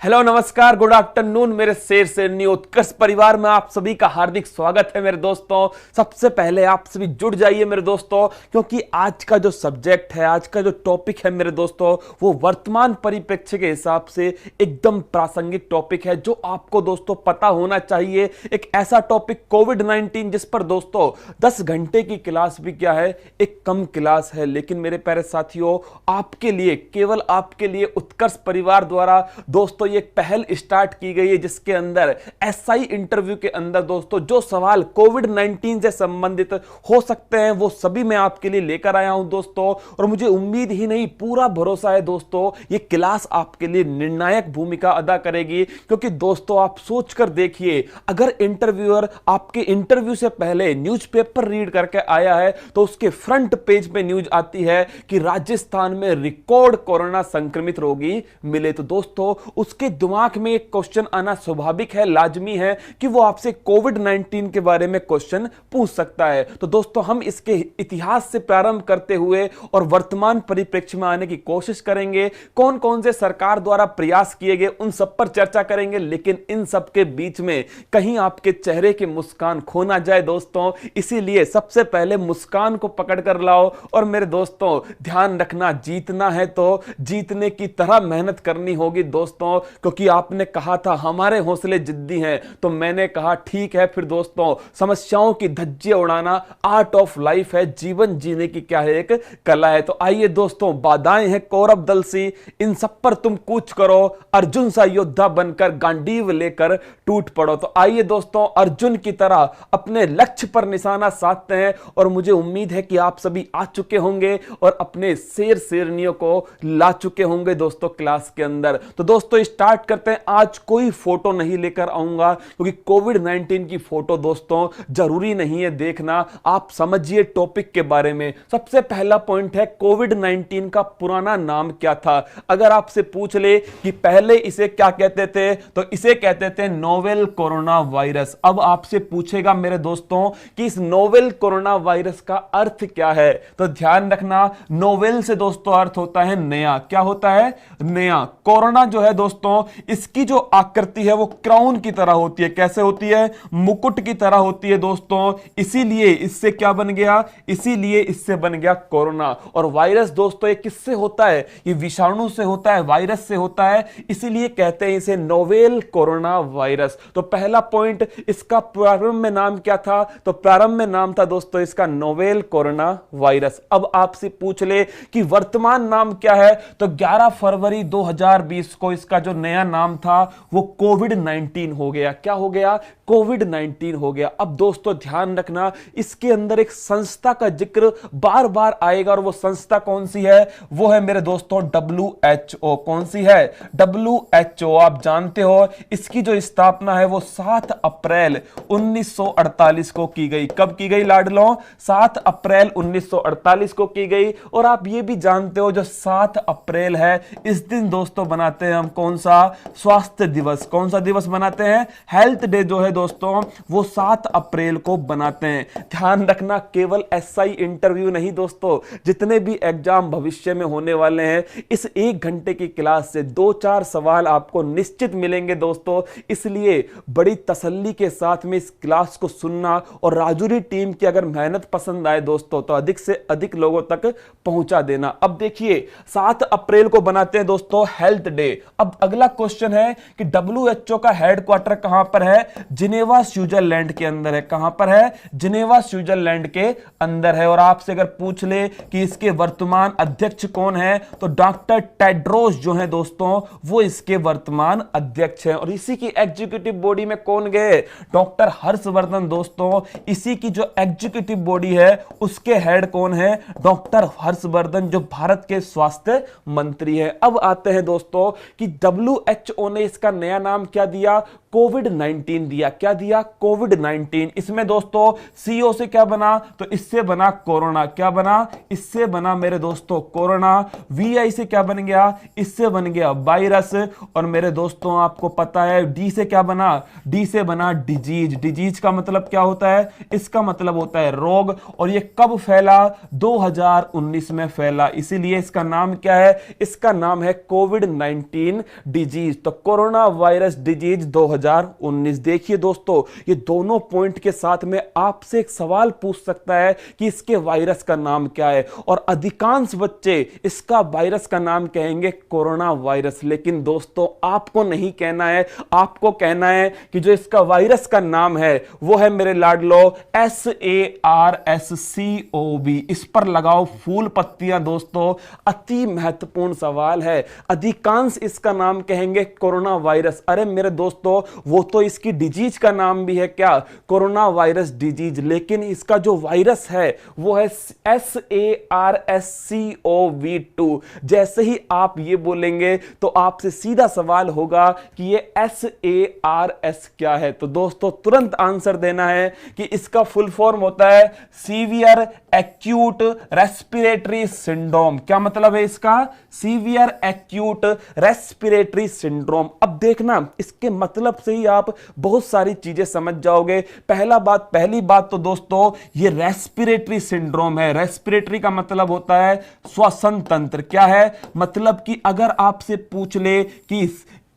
Hello नमस्कार good afternoon मेरे शेर शेरनी उत्कर्ष परिवार में आप सभी का हार्दिक स्वागत है मेरे दोस्तों। सबसे पहले आप सभी जुड़ जाइए मेरे दोस्तों, क्योंकि आज का जो सब्जेक्ट है, आज का जो टॉपिक है मेरे दोस्तों, वो वर्तमान परिप्रेक्ष्य के हिसाब से एकदम प्रासंगिक टॉपिक है जो आपको दोस्तों पता होना चाहिए। एक ऐसा टॉपिक कोविड-19 जिस पर दोस्तों 10 घंटे की क्लास भी क्या है, एक कम क्लास है, लेकिन मेरे प्यारे साथियों आपके लिए, केवल आपके लिए उत्कर्ष परिवार द्वारा दोस्तों एक पहल स्टार्ट की गई है जिसके अंदर एसआई इंटरव्यू के अंदर दोस्तों जो सवाल कोविड-19 से संबंधित हो सकते हैं वो सभी मैं आपके लिए लेकर आया हूं दोस्तों। और मुझे उम्मीद ही नहीं पूरा भरोसा है दोस्तों ये क्लास आपके लिए निर्णायक भूमिका अदा करेगी, क्योंकि दोस्तों आप सोचकर देखिए, अगर इंटरव्यूअर आपके इंटरव्यू से पहले न्यूज़पेपर रीड करके आया है तो उसके फ्रंट पेज पे न्यूज आती है कि राजस्थान में रिकॉर्ड कोरोना संक्रमित रोगी मिले, तो दोस्तों उसके दिमाग में एक क्वेश्चन आना स्वाभाविक है, लाजमी है कि वो आपसे कोविड-19 के बारे में क्वेश्चन पूछ सकता है। तो दोस्तों हम इसके इतिहास से प्रारंभ करते हुए और वर्तमान परिप्रेक्ष्य में आने की कोशिश करेंगे। कौन कौन से सरकार द्वारा प्रयास किए गए उन सब पर चर्चा करेंगे, लेकिन इन सब के बीच में कहीं आपके चेहरे की मुस्कान खो ना जाए दोस्तों, इसीलिए सबसे पहले मुस्कान को पकड़ कर लाओ। और मेरे दोस्तों ध्यान रखना, जीतना है तो जीतने की तरह मेहनत करनी होगी दोस्तों, क्योंकि आपने कहा था हमारे हौसले जिद्दी हैं, तो मैंने कहा ठीक है फिर दोस्तों, समस्याओं की धज्जियां उड़ाना आर्ट ऑफ लाइफ है, जीवन जीने की क्या है, एक कला है। तो आइए दोस्तों, बाधाएं हैं कौरव दल सी, इन सब पर तुम कूच करो, अर्जुन सा योद्धा बनकर गांडीव लेकर टूट पड़ो। तो आइए दोस्तों अर्जुन की तरह अपने लक्ष्य पर निशाना साधते हैं, और मुझे उम्मीद है कि आप सभी आ चुके होंगे और अपने शेर शेरनियों को ला चुके होंगे दोस्तों क्लास के अंदर। तो दोस्तों स्टार्ट करते हैं। आज कोई फोटो नहीं लेकर आऊंगा, क्योंकि कोविड-19 की फोटो दोस्तों जरूरी नहीं है देखना, आप समझिए टॉपिक के बारे में। सबसे पहला पॉइंट है कोविड-19 का पुराना नाम क्या था। अगर आपसे पूछ ले कि पहले इसे क्या कहते थे, तो इसे कहते थे नोवेल कोरोना वायरस। अब आपसे पूछेगा मेरे दोस्तों कि इस नोवेल कोरोना वायरस का अर्थ क्या है, तो ध्यान रखना, नोवेल से दोस्तों अर्थ होता है नया। क्या होता है? नया। कोरोना जो है दोस्तों इसकी जो आकृति है वो क्राउन की तरह होती है। कैसे होती है? मुकुट की तरह होती है दोस्तों, इसीलिए इससे क्या बन गया, इसीलिए इससे बन गया कोरोना। और वायरस दोस्तों ये किससे होता है? ये विषाणु से होता है, वायरस से होता है, इसीलिए कहते हैं इसे नोवेल कोरोना वायरस। तो पहला पॉइंट, इसका प्रारंभ में नाम क्या था, तो प्रारंभ में नाम था दोस्तों इसका नोवेल कोरोना वायरस। अब आपसे पूछ ले कि वर्तमान नाम क्या है, तो 11 फरवरी 2020 को इसका जो नया नाम था वो कोविड-19 हो गया। क्या हो गया? कोविड-19 हो गया। अब दोस्तों ध्यान रखना, इसके अंदर एक संस्था का जिक्र बार बार आएगा, और वो संस्था कौन सी है? वो है मेरे दोस्तों WHO। कौन सी है? WHO। आप जानते हो इसकी जो स्थापना है वो 7 अप्रैल 1948 को की गई। कब की गई लाडलो? 7 अप्रैल 1948 को की गई। और आप ये भी जानते हो जो 7 अप्रैल है इस दिन दोस्तों बनाते हैं हम कौन सा? स्वास्थ्य दिवस। कौन सा दिवस बनाते हैं? हेल्थ डे जो है दोस्तों वो 7 अप्रैल को बनाते हैं। ध्यान रखना, केवल एसआई इंटरव्यू नहीं दोस्तों, जितने भी एग्जाम भविष्य में होने वाले हैं, इस 1 घंटे की क्लास से 2-4 सवाल आपको निश्चित मिलेंगे दोस्तों, इसलिए बड़ी तसल्ली के साथ में इस क्लास को सुनना। और राजूरी टीम की अगर मेहनत पसंद आए दोस्तों तो अधिक से अधिक लोगों तक पहुंचा देना। अब देखिए 7 अप्रैल को बनाते हैं दोस्तों हेल्थ डे। अब अगला क्वेश्चन है कि WHO का हेडक्वार्टर कहां पर है? जिनेवा स्विट्जरलैंड के अंदर है। कहां पर है? जिनेवा स्विट्जरलैंड के अंदर है। और आपसे अगर पूछ ले कि इसके वर्तमान अध्यक्ष कौन है, तो डॉक्टर टेड्रोस जो है दोस्तों वो इसके वर्तमान अध्यक्ष हैं। और इसी की एग्जीक्यूटिव बॉडी में कौन गए? डॉक्टर हर्षवर्धन दोस्तों, इसी की जो एग्जीक्यूटिव बॉडी है उसके हेड कौन है? डॉक्टर हर्षवर्धन, जो भारत के स्वास्थ्य मंत्री है। अब आते हैं दोस्तों कि WHO ने इसका नया नाम क्या दिया? कोविड-19 दिया। क्या दिया? कोविड-19। इसमें दोस्तों CO से क्या बना? तो इससे बना कोरोना। क्या बना? इससे बना मेरे दोस्तों कोरोना। VI से क्या बन गया? इससे बन गया वायरस। और मेरे दोस्तों आपको पता है D से क्या बना? D से बना डिजीज। डिजीज का मतलब क्या होता है? इसका मतलब होता है रोग। और ये कब फैला? 2019 में फैला। इसीलिए इसका नाम क्या है? इसका नाम है कोविड-19 डिजीज, तो कोरोना वायरस डिजीज 2019। देखिए दोस्तों, ये दोनों पॉइंट के साथ में आपसे एक सवाल पूछ सकता है कि इसके वायरस का नाम क्या है, और अधिकांश बच्चे इसका वायरस का नाम कहेंगे कोरोना वायरस। लेकिन दोस्तों, आपको नहीं कहना है, आपको कहना है कि जो इसका वायरस का नाम है वो है मेरे लाडलो SARS-CoV। इस पर लगाओ फूल पत्तियां दोस्तों, अति महत्वपूर्ण सवाल है। अधिकांश इसका नाम कहेंगे कोरोना वायरस। अरे मेरे दोस्तों, वो तो इसकी डिजीज का नाम भी है क्या, कोरोना वायरस डिजीज, लेकिन इसका जो वायरस है वो है SARS-CoV-2। जैसे ही आप ये बोलेंगे तो आपसे सीधा सवाल होगा कि ये SARS क्या है। तो दोस्तों, तुरंत आंसर देना है कि इसका फुल फॉर्म होता है सीवियर एक्यूट रेस्पिरेटरी सिंड्रोम। क्या मतलब है इसका, सीवियर एक्यूट रेस्पिरेटरी सिंड्रोम। अब देखना, इसके मतलब से ही आप बहुत सारी चीजें समझ जाओगे। पहली बात तो दोस्तों, ये रेस्पिरेटरी सिंड्रोम है। रेस्पिरेटरी का मतलब होता है श्वसन तंत्र। क्या है मतलब कि अगर आपसे पूछ ले कि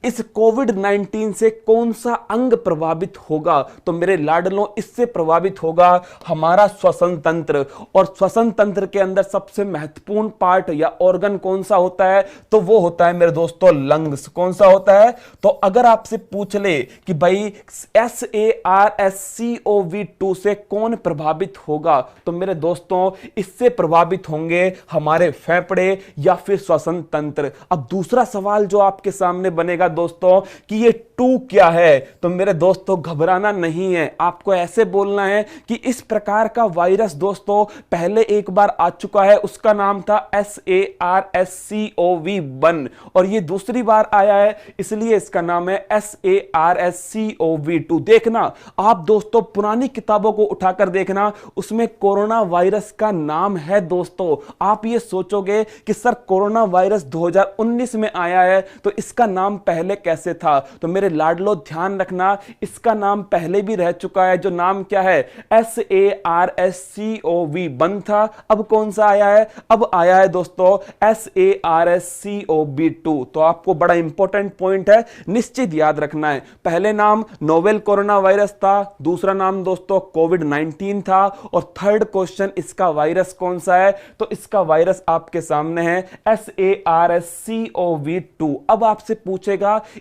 इस कोविड-19 से कौन सा अंग प्रभावित होगा, तो मेरे लाडलों, इससे प्रभावित होगा हमारा श्वसन तंत्र। और श्वसन तंत्र के अंदर सबसे महत्वपूर्ण पार्ट या ऑर्गन कौन सा होता है, तो वो होता है मेरे दोस्तों लंग्स। कौन सा होता है, तो अगर आपसे पूछ ले कि भाई SARS-CoV-2 से कौन प्रभावित होगा, तो मेरे दोस्तों इससे प्रभावित होंगे हमारे फेफड़े या फिर श्वसन तंत्र। अब दूसरा सवाल जो आपके सामने बनेगा दोस्तों कि ये 2 क्या है, तो मेरे दोस्तों घबराना नहीं है, आपको ऐसे बोलना है कि इस प्रकार का वायरस दोस्तों पहले एक बार आ चुका है, उसका नाम था SARS-CoV-1, और ये दूसरी बार आया है, इसलिए इसका नाम है SARS-CoV-2। देखना आप दोस्तों, पुरानी किताबों को उठाकर देखना, उसमें कोरोना वायरस का नाम है दोस्तों। आप ये सोचोगे कि सर कोरोना वायरस 2019 में आया है, तो इसका नाम पहले कैसे था, तो मेरे लाडलो ध्यान रखना, इसका नाम पहले भी रह चुका है। जो नाम क्या है, SARS-CoV-1 था। अब कौन सा आया है, अब आया है दोस्तों SARS-CoV-2। तो आपको बड़ा इंपॉर्टेंट पॉइंट है, निश्चित याद रखना है। पहले नाम नोवेल कोरोना वायरस था, दूसरा नाम दोस्तों कोविड-19 था, और थर्ड क्वेश्चन इसका वायरस कौन सा है, तो इसका वायरस आपके सामने है SARS-CoV-2। अब आपसे पूछेगा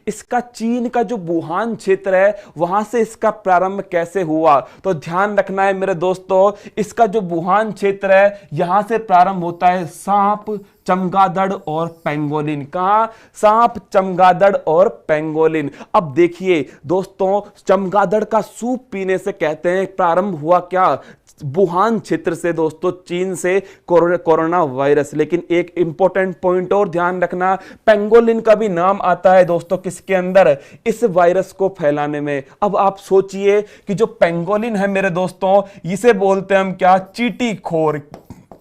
इसका चीन का जो वुहान क्षेत्र है वहां से इसका प्रारंभ कैसे हुआ, तो ध्यान रखना है मेरे दोस्तों, इसका जो वुहान क्षेत्र है यहां से प्रारंभ होता है सांप, चमगादड़ और पेंगोलिन। कहां, सांप, चमगादड़ और पेंगोलिन। अब देखिए दोस्तों, चमगादड़ का सूप पीने से कहते हैं प्रारंभ हुआ क्या, वुहान क्षेत्र से दोस्तों, चीन से कोरोना वायरस। लेकिन एक इंपॉर्टेंट पॉइंट और ध्यान रखना, पेंगोलिन का भी नाम आता है दोस्तों किसके अंदर, इस वायरस को फैलाने में। अब आप सोचिए कि जो पेंगोलिन है मेरे दोस्तों, इसे बोलते हैं हम क्या, चींटीखोर।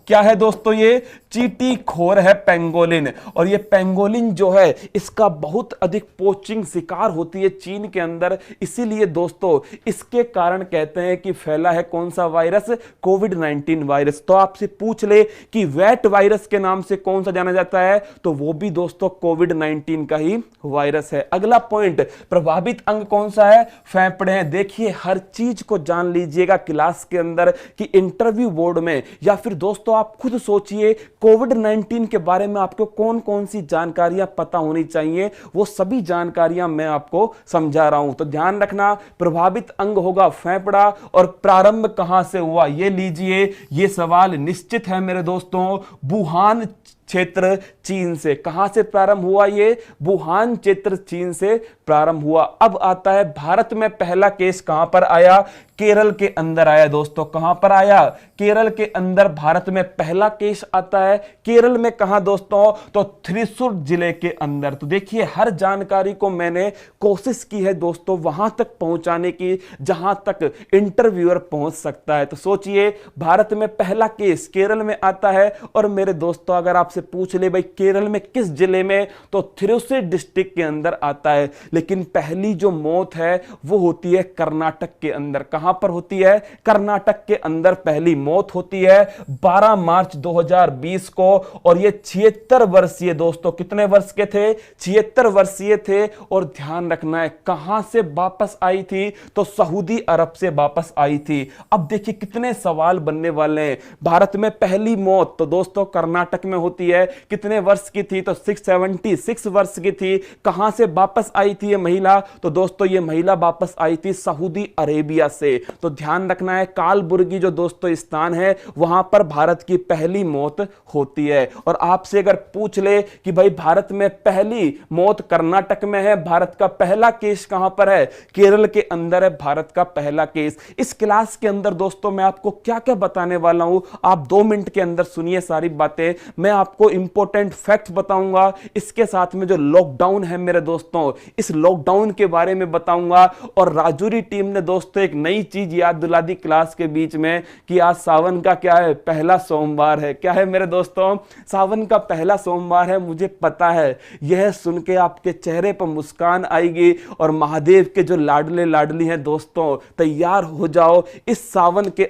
क्या है दोस्तों, ये चींटीखोर है पेंगोलिन। और ये पेंगोलिन जो है इसका बहुत अधिक पोचिंग शिकार होती है चीन के अंदर, इसीलिए दोस्तों इसके कारण कहते हैं कि फैला है कौन सा वायरस, कोविड-19 वायरस। तो आपसे पूछ ले कि वेट वायरस के नाम से कौन सा जाना जाता है, तो वो भी दोस्तों कोविड-19 का ही वायरस है। अगला पॉइंट, प्रभावित अंग कौन सा है, फेफड़े हैं। देखिए हर चीज को जान लीजिएगा क्लास के अंदर कि इंटरव्यू बोर्ड में, या फिर दोस्तों आप खुद सोचिए कोविड-19 के बारे में आपको कौन कौन सी जानकारियां पता होनी चाहिए, वो सभी जानकारियां मैं आपको समझा रहा हूं। तो ध्यान रखना, प्रभावित अंग होगा फेफड़ा, और प्रारंभ कहां से हुआ, ये लीजिए, ये सवाल निश्चित है मेरे दोस्तों, वुहान क्षेत्र चीन से। कहां से प्रारंभ हुआ, ये वुहान क्षेत्र चीन से प्रारंभ हुआ। अब आता है भारत में पहला केस कहां पर आया, केरल के अंदर आया दोस्तों। कहां पर आया, केरल के अंदर भारत में पहला केस आता है। केरल में कहां दोस्तों, तो थ्रिसुर जिले के अंदर। तो देखिए हर जानकारी को मैंने कोशिश की है दोस्तों वहां तक पहुंचाने की जहां तक इंटरव्यूअर पहुंच सकता है। तो सोचिए भारत में पहला केस केरल में आता है, और मेरे दोस्तों अगर आपसे पूछ ले भाई केरल में किस जिले में, तो थिरुचिरापल्ली डिस्ट्रिक्ट के अंदर आता है। लेकिन पहली जो मौत है वो होती है कर्नाटक के अंदर। कहां कहां पर होती है? कर्नाटक के अंदर पहली मौत होती है 12 मार्च 2020 को, और ये 76 वर्षीय दोस्तों, कितने वर्ष के थे? 76 वर्षीय थे। और ध्यान रखना है कहां से वापस आई थी? तो सऊदी अरब से वापस आई थी। अब देखिए कितने सवाल बनने वाले हैं। भारत में पहली मौत तो दोस्तों कर्नाटक में होती है, कितने वर्ष की थी? तो 676 वर्ष की थी। कहां से वापस आई थी ये महिला? तो दोस्तों ये महिला वापस आई थी सऊदी अरेबिया से। तो ध्यान रखना है कालबुर्गी जो दोस्तों स्थान है वहां पर भारत की पहली मौत होती है। और आपसे अगर पूछ ले कि भाई भारत में पहली मौत कर्नाटक में है, भारत का पहला केस कहां पर है? केरल के अंदर है भारत का पहला केस। इस क्लास के अंदर दोस्तों मैं आपको क्या क्या बताने वाला हूं, आप 2 मिनट के अंदर सुनिए सारी बातें। मैं आपको इंपॉर्टेंट फैक्ट बताऊंगा, इसके साथ में जो लॉकडाउन है मेरे दोस्तों, इस लॉकडाउन के बारे में बताऊंगा। और राजौरी टीम ने दोस्तों एक नई चीज याद दिला दी क्लास के बीच में कि आज सावन का क्या है? पहला सोमवार है। क्या है मेरे दोस्तों? सावन का पहला सोमवार है। मुझे पता है यह सुन के आपके चेहरे पर मुस्कान आएगी, और महादेव के जो लाडले लाडली हैं दोस्तों, तैयार हो जाओ। इस सावन के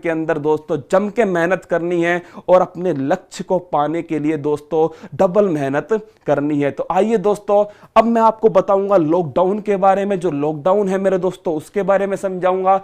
अंदर दोस्तों जम के मेहनत करनी है, और अपने लक्ष्य को पाने के लिए दोस्तों डबल मेहनत करनी है। तो आइए दोस्तों अब मैं आपको बताऊंगा लॉकडाउन के बारे में। जो लॉकडाउन है मेरे दोस्तों उसके बारे में समझाऊंगा।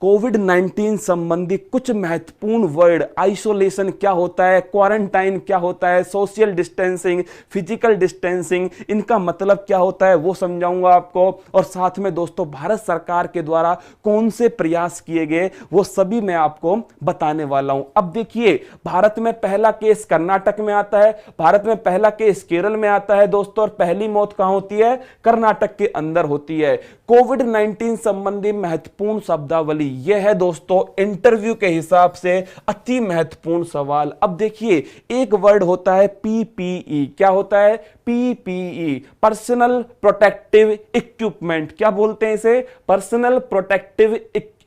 कोविड-19 संबंधी कुछ महत्वपूर्ण वर्ड, आइसोलेशन क्या होता है, क्वारंटाइन क्या होता है, सोशल डिस्टेंसिंग, फिजिकल डिस्टेंसिंग, इनका मतलब क्या होता है वो समझाऊंगा आपको। और साथ में दोस्तों भारत सरकार के द्वारा कौन से प्रयास किए गए वो सभी मैं आपको बताने वाला हूं। अब देखिए भारत में पहला केस कर्नाटक में आता है, भारत में पहला केस केरल में आता है दोस्तों, और पहली मौत कहां होती है? कर्नाटक के अंदर होती है। कोविड-19 संबंधी महत्वपूर्ण शब्दावली यह है दोस्तों इंटरव्यू के हिसाब से अति महत्वपूर्ण सवाल। अब देखिए एक वर्ड होता है पीपीई। क्या होता है? PPE, personal protective equipment. क्या बोलते हैं इसे? पर्सनल प्रोटेक्टिव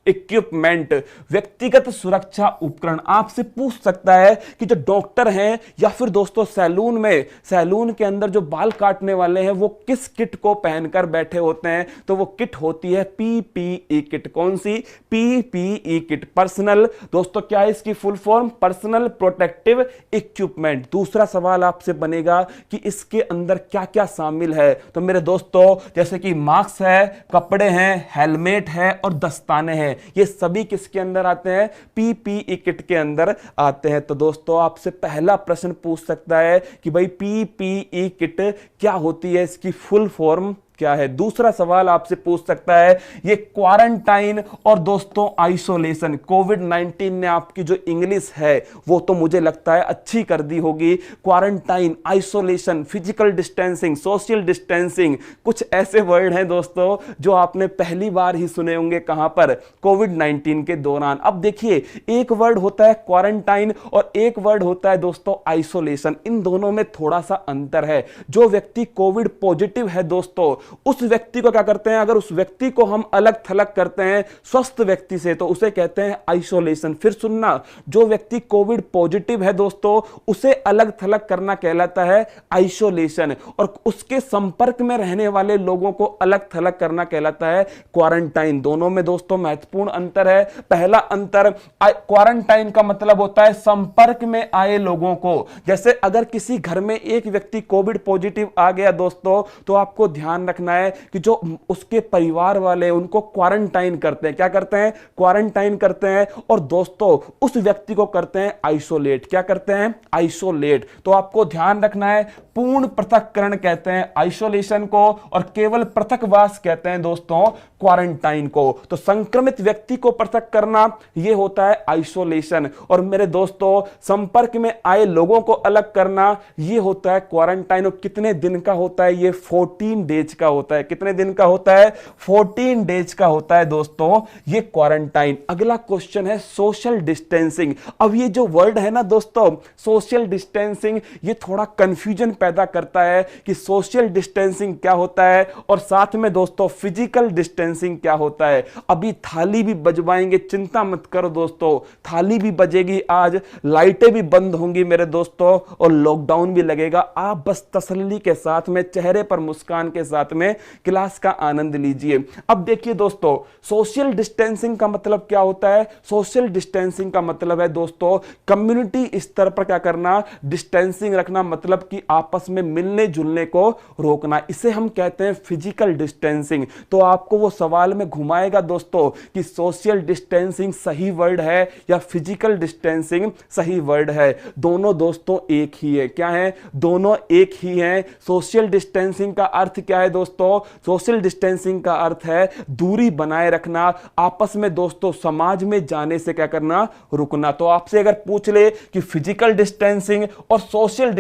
इक्विपमेंट, व्यक्तिगत सुरक्षा उपकरण। आपसे पूछ सकता है कि जो डॉक्टर हैं या फिर दोस्तों सैलून के अंदर जो बाल काटने वाले हैं वो किस किट को पहनकर बैठे होते हैं? तो वो किट होती है पीपीई किट। कौन सी? PPE kit. पर्सनल दोस्तों क्या है इसकी full form? Personal protective equipment. दूसरा सवाल आपसे बनेगा कि इसके अंदर क्या क्या शामिल है? तो मेरे दोस्तों जैसे कि मास्क है, कपड़े हैं, हेलमेट है और दस्ताने हैं, ये सभी किसके अंदर आते हैं? पीपीई किट के अंदर आते हैं। तो दोस्तों आपसे पहला प्रश्न पूछ सकता है कि भाई पीपीई किट क्या होती है, इसकी फुल फॉर्म क्या है? दूसरा सवाल आपसे पूछ सकता है ये क्वारंटाइन और दोस्तों आइसोलेशन। कोविड-19 ने आपकी जो इंग्लिश है वो तो मुझे लगता है अच्छी कर दी होगी। Quarantine, isolation, physical distancing, social distancing, कुछ ऐसे वर्ड हैं दोस्तों जो आपने पहली बार ही सुने होंगे। कहां पर? कोविड-19 के दौरान। अब देखिए एक वर्ड होता है क्वारंटाइन और एक वर्ड होता है दोस्तों आइसोलेशन। इन दोनों में थोड़ा सा अंतर है। जो व्यक्ति कोविड पॉजिटिव है दोस्तों उस व्यक्ति को क्या करते हैं? अगर उस व्यक्ति को हम अलग थलग करते हैं स्वस्थ व्यक्ति से तो उसे कहते हैं आइसोलेशन। फिर सुनना, जो व्यक्ति कोविड पॉजिटिव है दोस्तों उसे अलग थलग करना कहलाता है आइसोलेशन, और उसके संपर्क में रहने वाले लोगों को अलग थलग करना कहलाता है क्वारंटाइन। दोनों में दोस्तों महत्वपूर्ण अंतर है। पहला अंतर, क्वारंटाइन का मतलब होता है संपर्क में आए लोगों को। जैसे अगर किसी घर में एक व्यक्ति कोविड पॉजिटिव आ गया दोस्तों तो आपको ध्यान रखना है कि जो उसके परिवार वाले उनको क्वारंटाइन करते हैं। क्या करते हैं? क्वारंटाइन करते हैं। और दोस्तों उस व्यक्ति को करते हैं आइसोलेट। क्या करते हैं? आइसोलेट। तो आपको ध्यान रखना है पूर्ण पृथक्करण कहते हैं आइसोलेशन को, और केवल पृथकवास कहते हैं दोस्तों क्वारंटाइन को। तो संक्रमित व्यक्ति को पृथक करना यह होता है आइसोलेशन, और मेरे दोस्तों संपर्क में आए लोगों को अलग करना यह होता है क्वारंटाइन। और कितने दिन का होता है? ये 14 डेज का होता है। कितने दिन का होता है? 14 डेज का होता है दोस्तों ये क्वारंटाइन। अगला क्वेश्चन है सोशल डिस्टेंसिंग। अब ये जो वर्ड है ना दोस्तों सोशल डिस्टेंसिंग, ये थोड़ा कंफ्यूजन पैदा करता है कि सोशल डिस्टेंसिंग क्या होता है और साथ में दोस्तों फिजिकल डिस्टेंसिंग क्या होता है। अभी थाली भी बजवाएंगे, चिंता मत करो दोस्तों, थाली भी बजेगी आज, लाइटें भी बंद होंगी मेरे दोस्तों और लॉकडाउन भी लगेगा। आप बस तसल्ली के साथ में, चेहरे पर मुस्कान के साथ में क्लास का आनंद लीजिए। अब देखिए दोस्तों, सोशल डिस्टेंसिंग का मतलब क्या होता है? सोशल डिस्टेंसिंग का मतलब है दोस्तों कम्युनिटी स्तर पर क्या करना, डिस्टेंसिंग रखना, मतलब कि आपस में मिलने जुलने को रोकना। इसे हम कहते हैं फिजिकल डिस्टेंसिंग। तो आपको वो सवाल में घुमाएगा दोस्तों कि सोशल डिस्टेंसिंग सही वर्ड है या फिजिकल डिस्टेंसिंग सही वर्ड है। दोनों दोस्तों एक ही है। क्या है? दोनों एक ही है। सोशल डिस्टेंसिंग का अर्थ क्या है दोस्तों? सोशल डिस्टेंसिंग का अर्थ है दूरी बनाए रखना, आपस में दोस्तों समाज में जाने से क्या करना, रुकना। तो आपसे अगर पूछ ले कि फिजिकल डिस्टेंसिंग और सोशल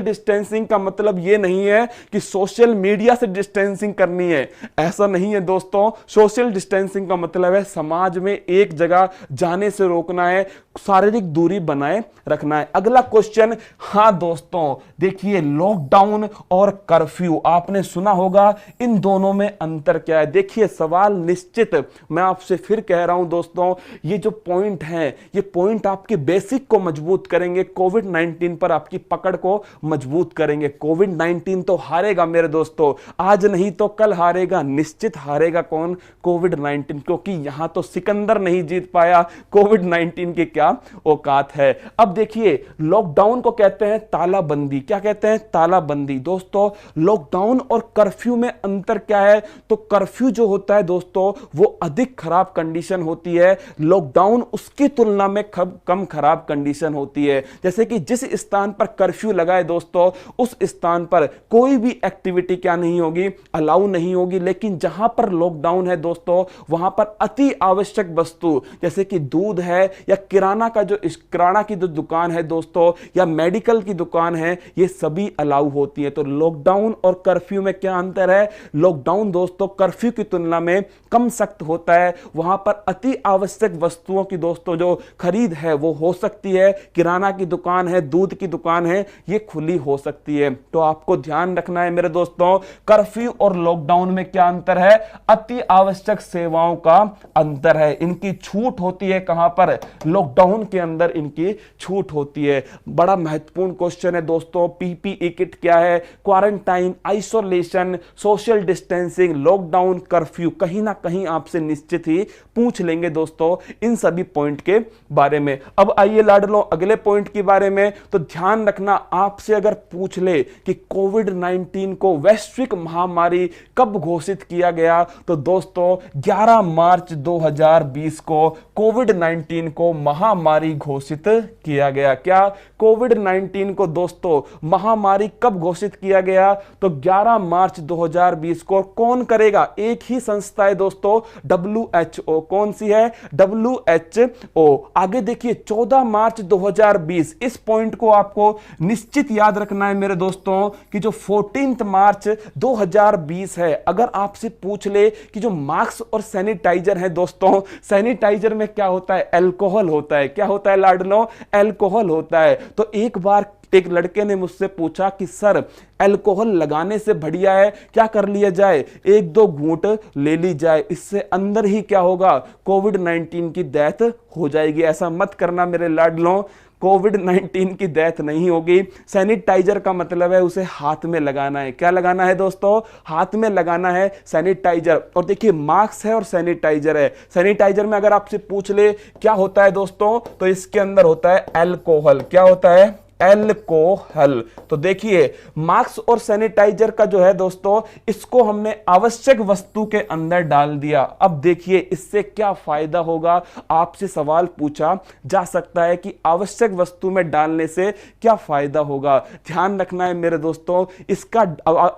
डिस्टेंसिंग का मतलब यह नहीं है कि सोशल मीडिया से डिस्टेंसिंग करनी है, ऐसा नहीं है दोस्तों। सोशल डिस्टेंसिंग का मतलब है समाज में एक जगह जाने से रोकना है, शारीरिक दूरी बनाए रखना है। अगला क्वेश्चन, हां दोस्तों देखिए, लॉकडाउन और कर्फ्यू आपने सुना होगा, इन दोनों में अंतर क्या है? देखिए सवाल निश्चित, मैं आपसे फिर कह रहा हूं दोस्तों, ये जो पॉइंट है, ये पॉइंट आपके बेसिक को मजबूत करेंगे, कोविड 19 पर आपकी पकड़ को मजबूत करेंगे। कोविड 19 तो हारेगा मेरे दोस्तों, आज नहीं तो कल हारेगा, निश्चित हारेगा। कौन? कोविड 19, क्योंकि यहां तो सिकंदर नहीं जीत पाया, कोविड 19 की क्या औकात है। अब देखिए, लॉकडाउन को कहते हैं तालाबंदी। क्या कहते हैं? तालाबंदी। दोस्तों लॉकडाउन और कर्फ्यू में अंतर क्या है? तो कर्फ्यू जो होता है दोस्तों वो अधिक खराब कंडीशन होती है, लॉकडाउन उसकी तुलना में कम खराब कंडीशन होती है। जैसे कि जिस स्थान पर कर्फ्यू लगा है दोस्तों, उस स्थान पर कोई भी एक्टिविटी क्या नहीं होगी, अलाउ नहीं होगी। लेकिन जहां पर लॉकडाउन है दोस्तों, वहां पर अति आवश्यक वस्तु जैसे कि दूध है या किराना की जो दुकान है दोस्तों, या मेडिकल की दुकान है, ये सभी अलाउ होती है। तो लॉकडाउन और कर्फ्यू में क्या अंतर है? लॉकडाउन दोस्तों कर्फ्यू की तुलना में कम सख्त होता है, वहां पर अति आवश्यक वस्तुओं की दोस्तों जो खरीद है वो हो सकती है, किराना की दुकान है, दूध की दुकान है, ये खुली हो सकती है। तो आपको ध्यान रखना है मेरे दोस्तों, कर्फ्यू और लॉकडाउन में क्या अंतर है? अति आवश्यक सेवाओं का अंतर है। इनकी छूट होती है कहां पर? लॉकडाउन के अंदर इनकी छूट होती है। बड़ा महत्वपूर्ण क्वेश्चन है दोस्तों, पीपीई किट क्या है, quarantine, isolation, social distancing, lockdown, curfew, कहीं ना कहीं आपसे निश्चित ही पूछ लेंगे दोस्तों इन सभी पॉइंट के बारे में। अब आइए लाडलो अगले पॉइंट के बारे में। तो ध्यान रखना, आपसे अगर पूछ ले कि कोविड 19 को वैश्विक महामारी कब घोषित किया गया, तो दोस्तों 11 मार्च 2020 को कोविड 19 को महामारी घोषित किया गया। क्या? कोविड 19 को दोस्तों महामारी कब घोषित किया गया? तो 11 मार्च 2020 को। कौन करेगा? एक ही संस्था है दोस्तों, WHO। कौन सी है? WHO। आगे देखिए 14 मार्च 2020, इस पॉइंट को आपको निश्चित याद रखना है मेरे दोस्तों कि जो 14 मार्च 2020 है, अगर आपसे पूछ ले कि जो मास्क और सैनिटाइजर है दोस्तों, सैनिटाइजर में क्या होता है? अल्कोहल होता है। क्या होता है लाडलो? अल्कोहल होता है। तो एक बार एक लड़के ने मुझसे पूछा कि सर अल्कोहल लगाने से बढ़िया है क्या कर लिया जाए, एक दो घूंट ले ली जाए, इससे अंदर ही क्या होगा? कोविड 19 की डेथ हो जाएगी। ऐसा मत करना मेरे लाडलों, कोविड 19 की डेथ नहीं होगी। सैनिटाइजर का मतलब है उसे हाथ में लगाना है। क्या लगाना है दोस्तों? हाथ में लगाना है सैनिटाइजर। और देखिए मास्क है और सैनिटाइजर है। सैनिटाइजर में अगर आपसे पूछ ले क्या होता है दोस्तों, तो इसके अंदर होता है अल्कोहल। क्या होता है? अल्कोहल। तो देखिए मास्क और सैनिटाइजर का जो है दोस्तों, इसको हमने आवश्यक वस्तु के अंदर डाल दिया। अब देखिए इससे क्या फायदा होगा? आपसे सवाल पूछा जा सकता है कि आवश्यक वस्तु में डालने से क्या फायदा होगा। ध्यान रखना है मेरे दोस्तों, इसका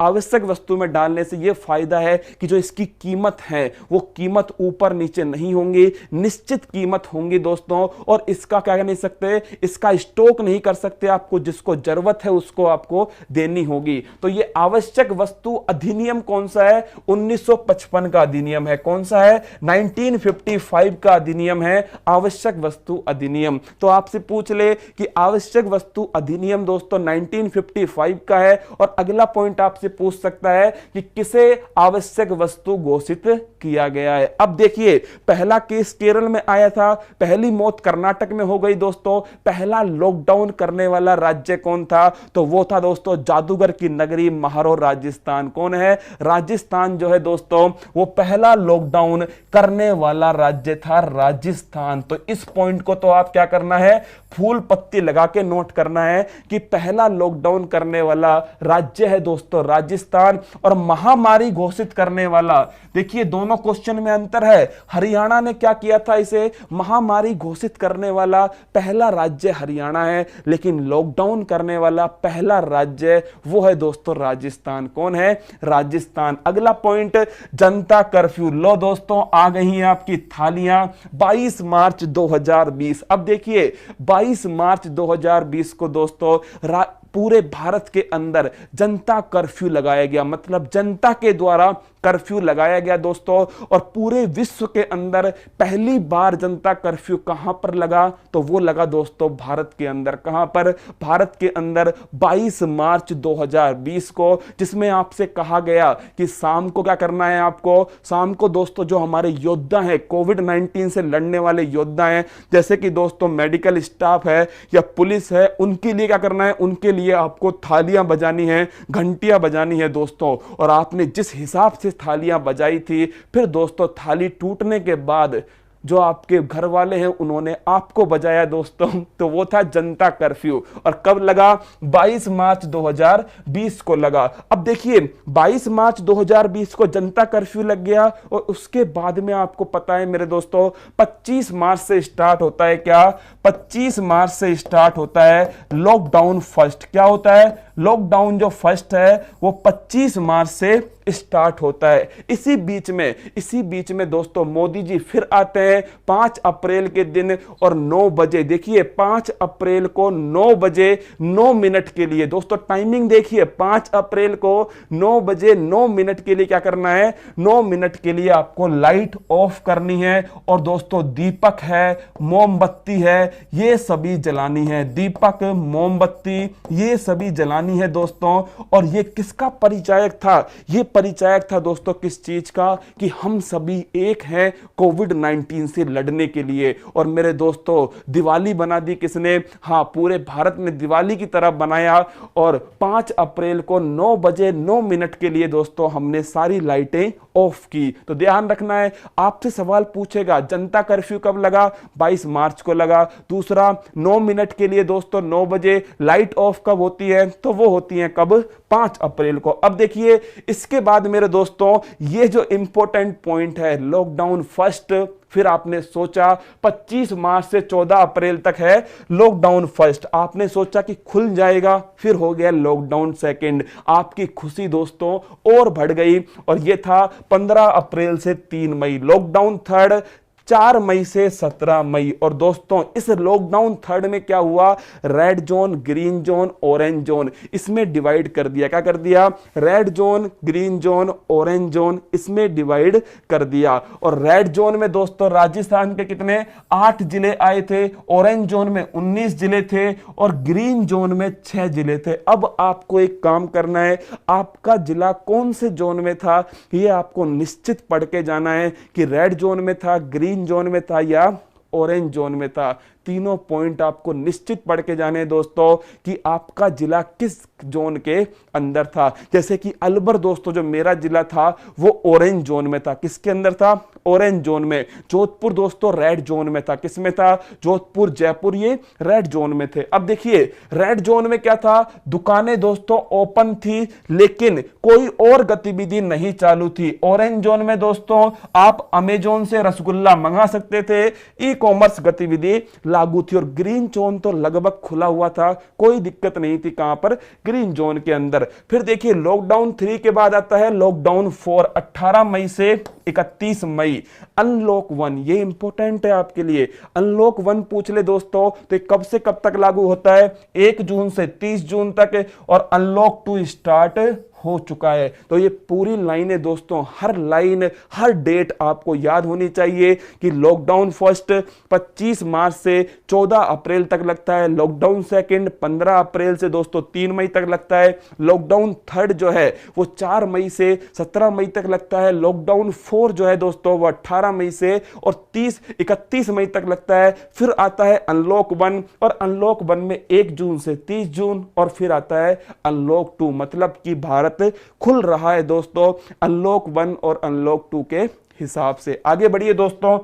आवश्यक वस्तु में डालने से यह फायदा है कि जो इसकी कीमत है वो कीमत ऊपर नीचे नहीं होंगी, निश्चित कीमत होंगी दोस्तों। और इसका क्या नहीं सकते, इसका स्टॉक नहीं कर सकते आपको जिसको जरूरत है उसको आपको देनी होगी। तो ये आवश्यक वस्तु अधिनियम कौन सा है? 1955 का अधिनियम है। कौन सा है? 1955 का अधिनियम है, आवश्यक वस्तु अधिनियम। तो आपसे पूछ ले कि आवश्यक वस्तु अधिनियम दोस्तों 1955 का है, और अगला पॉइंट आपसे पूछ सकता है कि किसे आवश्यक वस्तु घोषित किया गया है। अब देखिए, पहला केस केरल में आया था, पहली मौत कर्नाटक में हो गई दोस्तों। पहला लॉकडाउन करने वाला राज्य कौन था? तो वो था दोस्तों जादूगर की नगरी महारो राजस्थान। कौन है? राजस्थान जो है दोस्तों वो पहला लॉकडाउन करने वाला राज्य था, राजस्थान। तो इस पॉइंट को तो आप क्या करना है, फूल पत्ती लगा के नोट करना है कि पहला लॉकडाउन करने वाला राज्य है दोस्तों राजस्थान। और महामारी घोषित करने वाला, देखिए दोनों क्वेश्चन में अंतर है। हरियाणा ने क्या किया था, इसे महामारी घोषित करने वाला पहला राज्य हरियाणा है, लेकिन लॉकडाउन करने वाला पहला राज्य वो है दोस्तों राजस्थान। कौन है? राजस्थान। अगला पॉइंट, जनता कर्फ्यू। लो दोस्तों, आ गई हैं आपकी थालियां। 22 मार्च 2020। अब देखिए 22 मार्च 2020 को दोस्तों पूरे भारत के अंदर जनता कर्फ्यू लगाया गया, मतलब जनता के द्वारा कर्फ्यू लगाया गया दोस्तों। और पूरे विश्व के अंदर पहली बार जनता कर्फ्यू कहां पर लगा? तो वो लगा दोस्तों भारत के अंदर। कहां पर? भारत के अंदर 22 मार्च 2020 को, जिसमें आपसे कहा गया कि शाम को क्या करना है आपको? शाम को दोस्तों जो हमारे योद्धा हैं, कोविड-19 से लड़ने वाले योद्धा हैं, जैसे कि दोस्तों मेडिकल स्टाफ है या पुलिस है, उनके लिए क्या करना है? उनके लिए आपको थालियां बजानी है, घंटियां बजानी है दोस्तों। और आपने जिस हिसाब से थालियां बजाई थी, फिर दोस्तों थाली टूटने के बाद जो आपके घर वाले हैं उन्होंने आपको बजाया दोस्तों, तो वो था जनता कर्फ्यू। और कब लगा? 22 मार्च 2020 को लगा। अब देखिए 22 मार्च 2020 को जनता कर्फ्यू लग गया, और उसके बाद में आपको पता है मेरे दोस्तों 25 मार्च से स्टार्ट होता है क्या? 25 मार्च से स्टार्ट होता है लॉकडाउन फर्स्ट। क्या होता है? लॉकडाउन जो फर्स्ट है वो 25 मार्च से स्टार्ट होता है। इसी बीच में दोस्तों मोदी जी फिर आते हैं 5 अप्रैल के दिन और 9 बजे। देखिए 5 अप्रैल को 9 बजे 9 मिनट के लिए दोस्तों, टाइमिंग देखिए, 5 अप्रैल को 9 बजे 9 मिनट के लिए क्या करना है? 9 मिनट के लिए आपको लाइट ऑफ करनी है। और दोस्तों दीपक है, मोमबत्ती है, ये सभी जलानी है। दीपक, मोमबत्ती ये सभी जलानी है दोस्तों। और ये किसका परिचायक था? ये परिचायक था दोस्तों किस चीज का? कि हम सभी एक हैं कोविड-19 से लड़ने के लिए। और मेरे दोस्तों दिवाली बना दी किसने? हाँ, पूरे भारत ने दिवाली की तरह बनाया। और 5 अप्रैल को 9 बजे 9 मिनट के लिए दोस्तों हमने सारी लाइटें ऑफ की। तो ध्यान रखना है, आपसे सवाल पूछेगा जनता कर्फ्यू कब लगा? 22 मार्च को लगा। दूसरा 9 मिनट के लिए दोस्तों 9 बजे लाइट ऑफ कब होती है? तो वो होती है कब? 5 अप्रैल को। अब देखिए इसके बाद मेरे दोस्तों ये जो इंपॉर्टेंट पॉइंट है, लॉकडाउन फर्स्ट, फिर आपने सोचा 25 मार्च से 14 अप्रैल तक है लॉकडाउन फर्स्ट। आपने सोचा कि खुल जाएगा, फिर हो गया लॉकडाउन सेकंड। आपकी खुशी दोस्तों और बढ़ गई, और यह था 15 अप्रैल से 3 मई। लॉकडाउन थर्ड 4 मई से 17 मई। और दोस्तों इस लॉकडाउन थर्ड में क्या हुआ? Red zone, green zone, orange zone, इसमें डिवाइड कर दिया। क्या कर दिया? Red zone, green zone, orange zone, इसमें डिवाइड कर दिया। और रेड जोन में दोस्तों राजस्थान के कितने? 8 जिले आए थे, ऑरेंज जोन में 19 जिले थे, और ग्रीन जोन में 6 जिले थे। अब आपको एक काम करना है, आपका जिला कौन से जोन में था ये आपको निश्चित पढ़ के जाना है कि रेड जोन में था, ग्रीन जोन में था या ऑरेंज जोन में था। तीनों पॉइंट आपको निश्चित पढ़ के जाने दोस्तों कि आपका जिला किस जोन के अंदर था। जैसे कि अलवर दोस्तों जो मेरा जिला था वो ऑरेंज जोन में था। किसके अंदर था? ऑरेंज जोन में। जोधपुर दोस्तों रेड जोन में था। किस में था? जोधपुर, जयपुर ये रेड जोन में थे। अब देखिए रेड जोन में क्या था? दुकानें दोस्तों ओपन थी, लेकिन कोई और गतिविधि नहीं चालू थी। ऑरेंज जोन में दोस्तों आप अमेजोन से रसगुल्ला मंगा सकते थे, ई कॉमर्स गतिविधि लागू थी। और ग्रीन जोन तो लगभग खुला हुआ था, कोई दिक्कत नहीं थी कहां पर, ग्रीन जोन के अंदर। फिर देखिए लॉकडाउन 3 के बाद आता है लॉकडाउन 4, 18 मई से 31 मई। अनलॉक 1 ये इंपॉर्टेंट है आपके लिए। अनलॉक 1 पूछ ले दोस्तों तो कब से कब तक लागू होता है, 1 जून से 30 जून तक, और अनलॉक 2 स्टार्ट हो चुका है। तो ये पूरी लाइनें दोस्तों, हर लाइन हर डेट आपको याद होनी चाहिए कि लॉकडाउन फर्स्ट 25 मार्च से 14 अप्रैल तक लगता है, लॉकडाउन सेकंड 15 अप्रैल से दोस्तों 3 मई तक लगता है, लॉकडाउन थर्ड जो है वो 4 मई से 17 मई तक लगता है, लॉकडाउन 4 जो है दोस्तों वो 18 मई से और 31 मई तक लगता है। फिर आता है अनलॉक 1, और अनलॉक 1 में 1 जून से 30 जून, और फिर आता है अनलॉक 2, मतलब कि भारत खुल रहा है दोस्तों अनलॉक 1 और अनलॉक 2 के हिसाब से। आगे बढ़िए दोस्तों,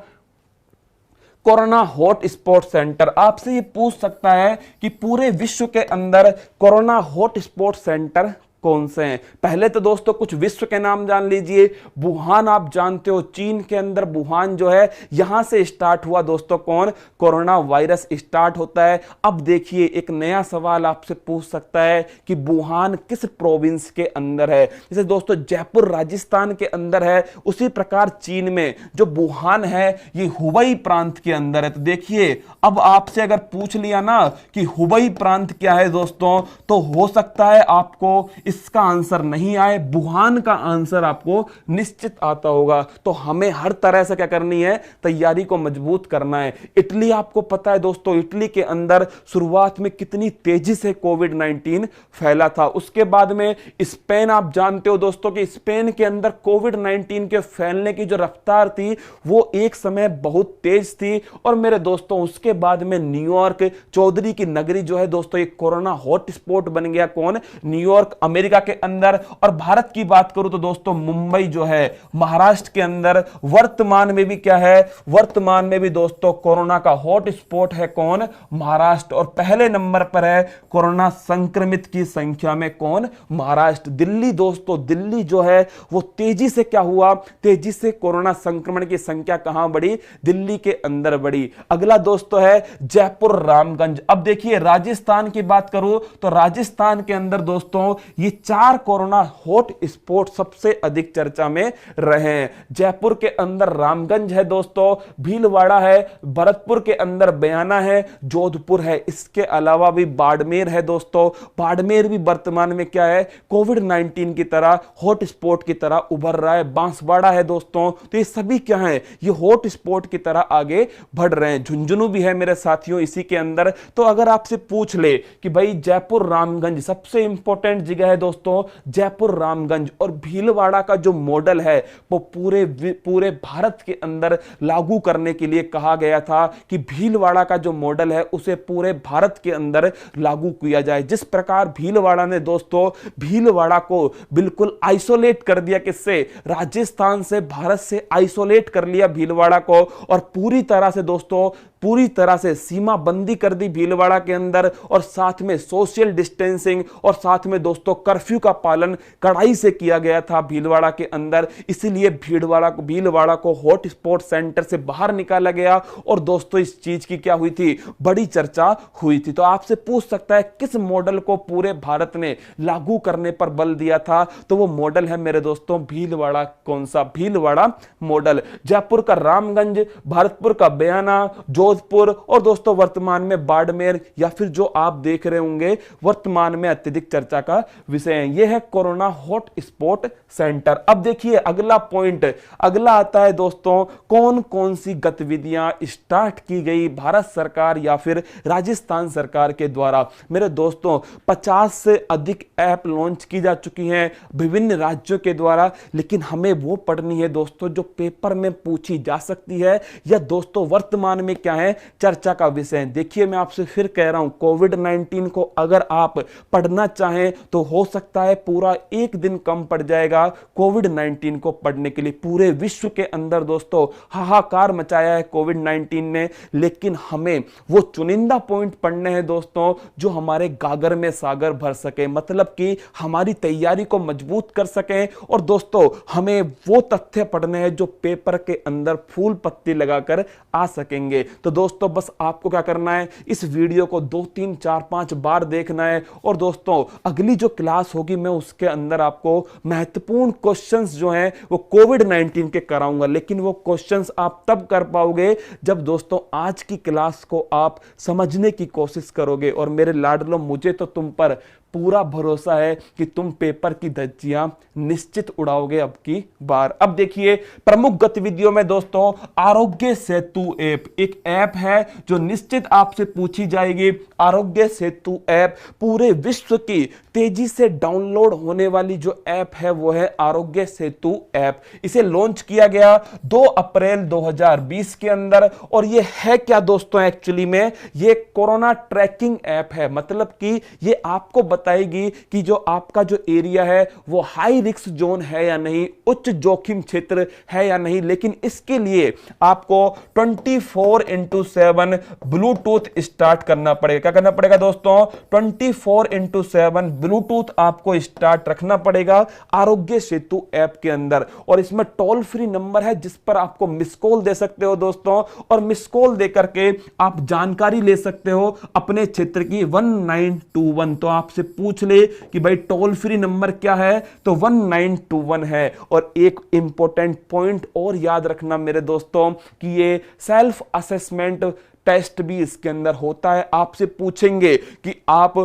कोरोना हॉट स्पॉट सेंटर। आपसे ये पूछ सकता है कि पूरे विश्व के अंदर कोरोना हॉट स्पॉट सेंटर कौन से हैं। पहले तो दोस्तों कुछ विश्व के नाम जान लीजिए। वुहान आप जानते हो, चीन के अंदर वुहान जो है, यहां से स्टार्ट हुआ दोस्तों कौन, कोरोना वायरस स्टार्ट होता है। अब देखिए एक नया सवाल आपसे पूछ सकता है कि वुहान किस प्रोविंस के अंदर है। जैसे दोस्तों जयपुर राजस्थान के अंदर है, उसी प्रकार चीन में जो वुहान है ये हुबई प्रांत के अंदर है। तो देखिए अब आपसे अगर पूछ लिया ना कि हुबई प्रांत क्या है दोस्तों, तो हो सकता है आपको इसका आंसर नहीं आए, वुहान का आंसर आपको निश्चित आता होगा। तो हमें हर तरह से क्या करनी है, तैयारी को मजबूत करना है। इटली आपको पता है दोस्तों, इटली के अंदर शुरुआत में कितनी तेजी से कोविड-19 फैला था। उसके बाद में स्पेन आप जानते हो दोस्तों कि स्पेन के अंदर कोविड-19 के फैलने की जो रफ्तार थी वो एक समय बहुत तेज थी। और मेरे दोस्तों उसके बाद में न्यूयॉर्क, चौधरी की नगरी जो है दोस्तों, एक कोरोना हॉटस्पॉट बन गया। कौन, न्यूयॉर्क अमेरिका के अंदर। और भारत की बात करूं तो दोस्तों मुंबई जो है महाराष्ट्र के अंदर वर्तमान में भी क्या है, वर्तमान में भी दोस्तों कोरोना का हॉटस्पॉट है कौन, महाराष्ट्र। और पहले नंबर पर है कोरोना संक्रमित की संख्या में कौन, महाराष्ट्र। दिल्ली दोस्तों, दिल्ली जो है वो तेजी से क्या हुआ, तेजी से कोरोना संक्रमण की संख्या कहां बढ़ी, दिल्ली के अंदर बढ़ी। अगला दोस्तों है जयपुर रामगंज। अब देखिए राजस्थान की बात करूं तो राजस्थान के अंदर दोस्तों ये 4 कोरोना हॉट स्पॉट सबसे अधिक चर्चा में रहे हैं। जयपुर के अंदर रामगंज है दोस्तों, भीलवाड़ा है, भरतपुर के अंदर बयाना है, जोधपुर है, इसके अलावा भी बाड़मेर है दोस्तों। बाड़मेर भी वर्तमान में क्या है, कोविड-19 की तरह हॉट स्पॉट की तरह उभर रहा है। बांसवाड़ा है दोस्तों। तो ये सभी क्या है, ये हॉट स्पॉट की तरह आगे बढ़ रहे हैं। झुंझुनू भी है मेरे साथियों इसी के अंदर। तो अगर आपसे पूछ ले कि भाई जयपुर रामगंज सबसे इंपॉर्टेंट जगह है दोस्तों, जयपुर रामगंज। और भीलवाड़ा का जो मॉडल है वो पूरे भारत के अंदर लागू करने के लिए कहा गया था कि भीलवाड़ा का जो मॉडल है उसे पूरे भारत के अंदर लागू किया जाए। जिस प्रकार भीलवाड़ा ने दोस्तों भीलवाड़ा को बिल्कुल आइसोलेट कर दिया, किससे, राजस्थान से, भारत से आइसोलेट कर लिया भीलवाड़ा को, और पूरी तरह से दोस्तों पूरी तरह से सीमा बंदी कर दी भीलवाड़ा के अंदर, और साथ में सोशल डिस्टेंसिंग और साथ में दोस्तों कर्फ्यू का पालन कड़ाई से किया गया था भीलवाड़ा के अंदर। इसीलिए भीलवाड़ा को हॉट स्पॉट सेंटर से बाहर निकाला गया। और दोस्तों इस चीज की क्या हुई थी, बड़ी चर्चा हुई थी। तो आपसे पूछ सकता है किस मॉडल को पूरे भारत ने लागू करने पर बल दिया था, तो वो मॉडल है मेरे दोस्तों भीलवाड़ा। कौन सा, भीलवाड़ा मॉडल। जयपुर का रामगंज, भरतपुर का बयाना, जोधपुर, और दोस्तों वर्तमान में बाड़मेर, या फिर जो आप देख रहे होंगे वर्तमान में अत्यधिक चर्चा का विषय है। यह है कोरोना हॉट स्पॉट सेंटर। अब देखिए अगला पॉइंट, अगला आता है दोस्तों कौन कौन सी गतिविधियां स्टार्ट की गई भारत सरकार या फिर राजस्थान सरकार के द्वारा। मेरे दोस्तों 50 से अधिक ऐप लॉन्च की जा चुकी हैं विभिन्न राज्यों के द्वारा, लेकिन हमें वो पढ़नी है दोस्तों जो पेपर में पूछी जा सकती है या दोस्तों वर्तमान में क्या है, चर्चा का विषय। देखिए मैं आपसे फिर कह रहा हूं, कोविड-19 को अगर आप पढ़ना चाहें तो हो सकता है पूरा एक दिन कम पड़ जाएगा कोविड-19 को पढ़ने के लिए। पूरे विश्व के अंदर दोस्तों हाहाकार मचाया है कोविड-19 ने, लेकिन हमें वो चुनिंदा पॉइंट पढ़ने हैं दोस्तों जो हमारे गागर में सागर भर सके, मतलब कि हमारी तैयारी को मजबूत कर सके। और दोस्तों हमें वो तथ्य पढ़ने हैं जो पेपर के अंदर फूल पत्ती लगाकर आ सकेंगे। तो तो दोस्तों बस आपको क्या करना है, इस वीडियो को 2 3 4 5 बार देखना है। और दोस्तों अगली जो क्लास होगी मैं उसके अंदर आपको महत्वपूर्ण क्वेश्चंस जो हैं वो कोविड-19 के कराऊंगा, लेकिन वो क्वेश्चंस आप तब कर पाओगे जब दोस्तों आज की क्लास को आप समझने की कोशिश करोगे। और मेरे लाडलो, मुझे तो तुम पर पूरा भरोसा है कि तुम पेपर की धज्जियां निश्चित उड़ाओगे अब की बार। अब देखिए प्रमुख गतिविधियों में दोस्तों आरोग्य सेतु ऐप एक ऐप है जो निश्चित आपसे पूछी जाएगी। आरोग्य सेतु ऐप पूरे विश्व की तेजी से डाउनलोड होने वाली जो ऐप है वो है आरोग्य सेतु ऐप। इसे लॉन्च किया गया 2 अप्रैल 2020 के अंदर। और ये है क्या दोस्तों, एक्चुअली में ये कोरोना ट्रैकिंग ऐप है। मतलब कि ये आपको बताएगी कि जो आपका जो एरिया है वो हाई रिस्क जोन है या नहीं, उच्च जोखिम क्षेत्र है या नहीं। लेकिन इसके लिए आपको 24/7 ब्लूटूथ स्टार्ट करना पड़ेगा। क्या करना पड़ेगा दोस्तों? 24/7 ब्लूटूथ आपको स्टार्ट रखना पड़ेगा आरोग्य सेतु ऐप के अंदर। और इसमें टोल फ्री नंबर है जिस पर आपको मिस कॉल दे सकते हो दोस्तों। और मिस कॉल दे करके आप जानकारी ले सकते हो अपने क्षेत्र की 1921। तो आपसे पूछ ले कि भाई टोल फ्री नंबर क्या है, तो 1921 है। और एक इंपॉर्टेंट पॉइंट और याद रखना मेरे दोस्तों कि ये सेल्फ असेसमेंट टेस्ट भी इसके अंदर होता है। आपसे पूछेंगे कि आप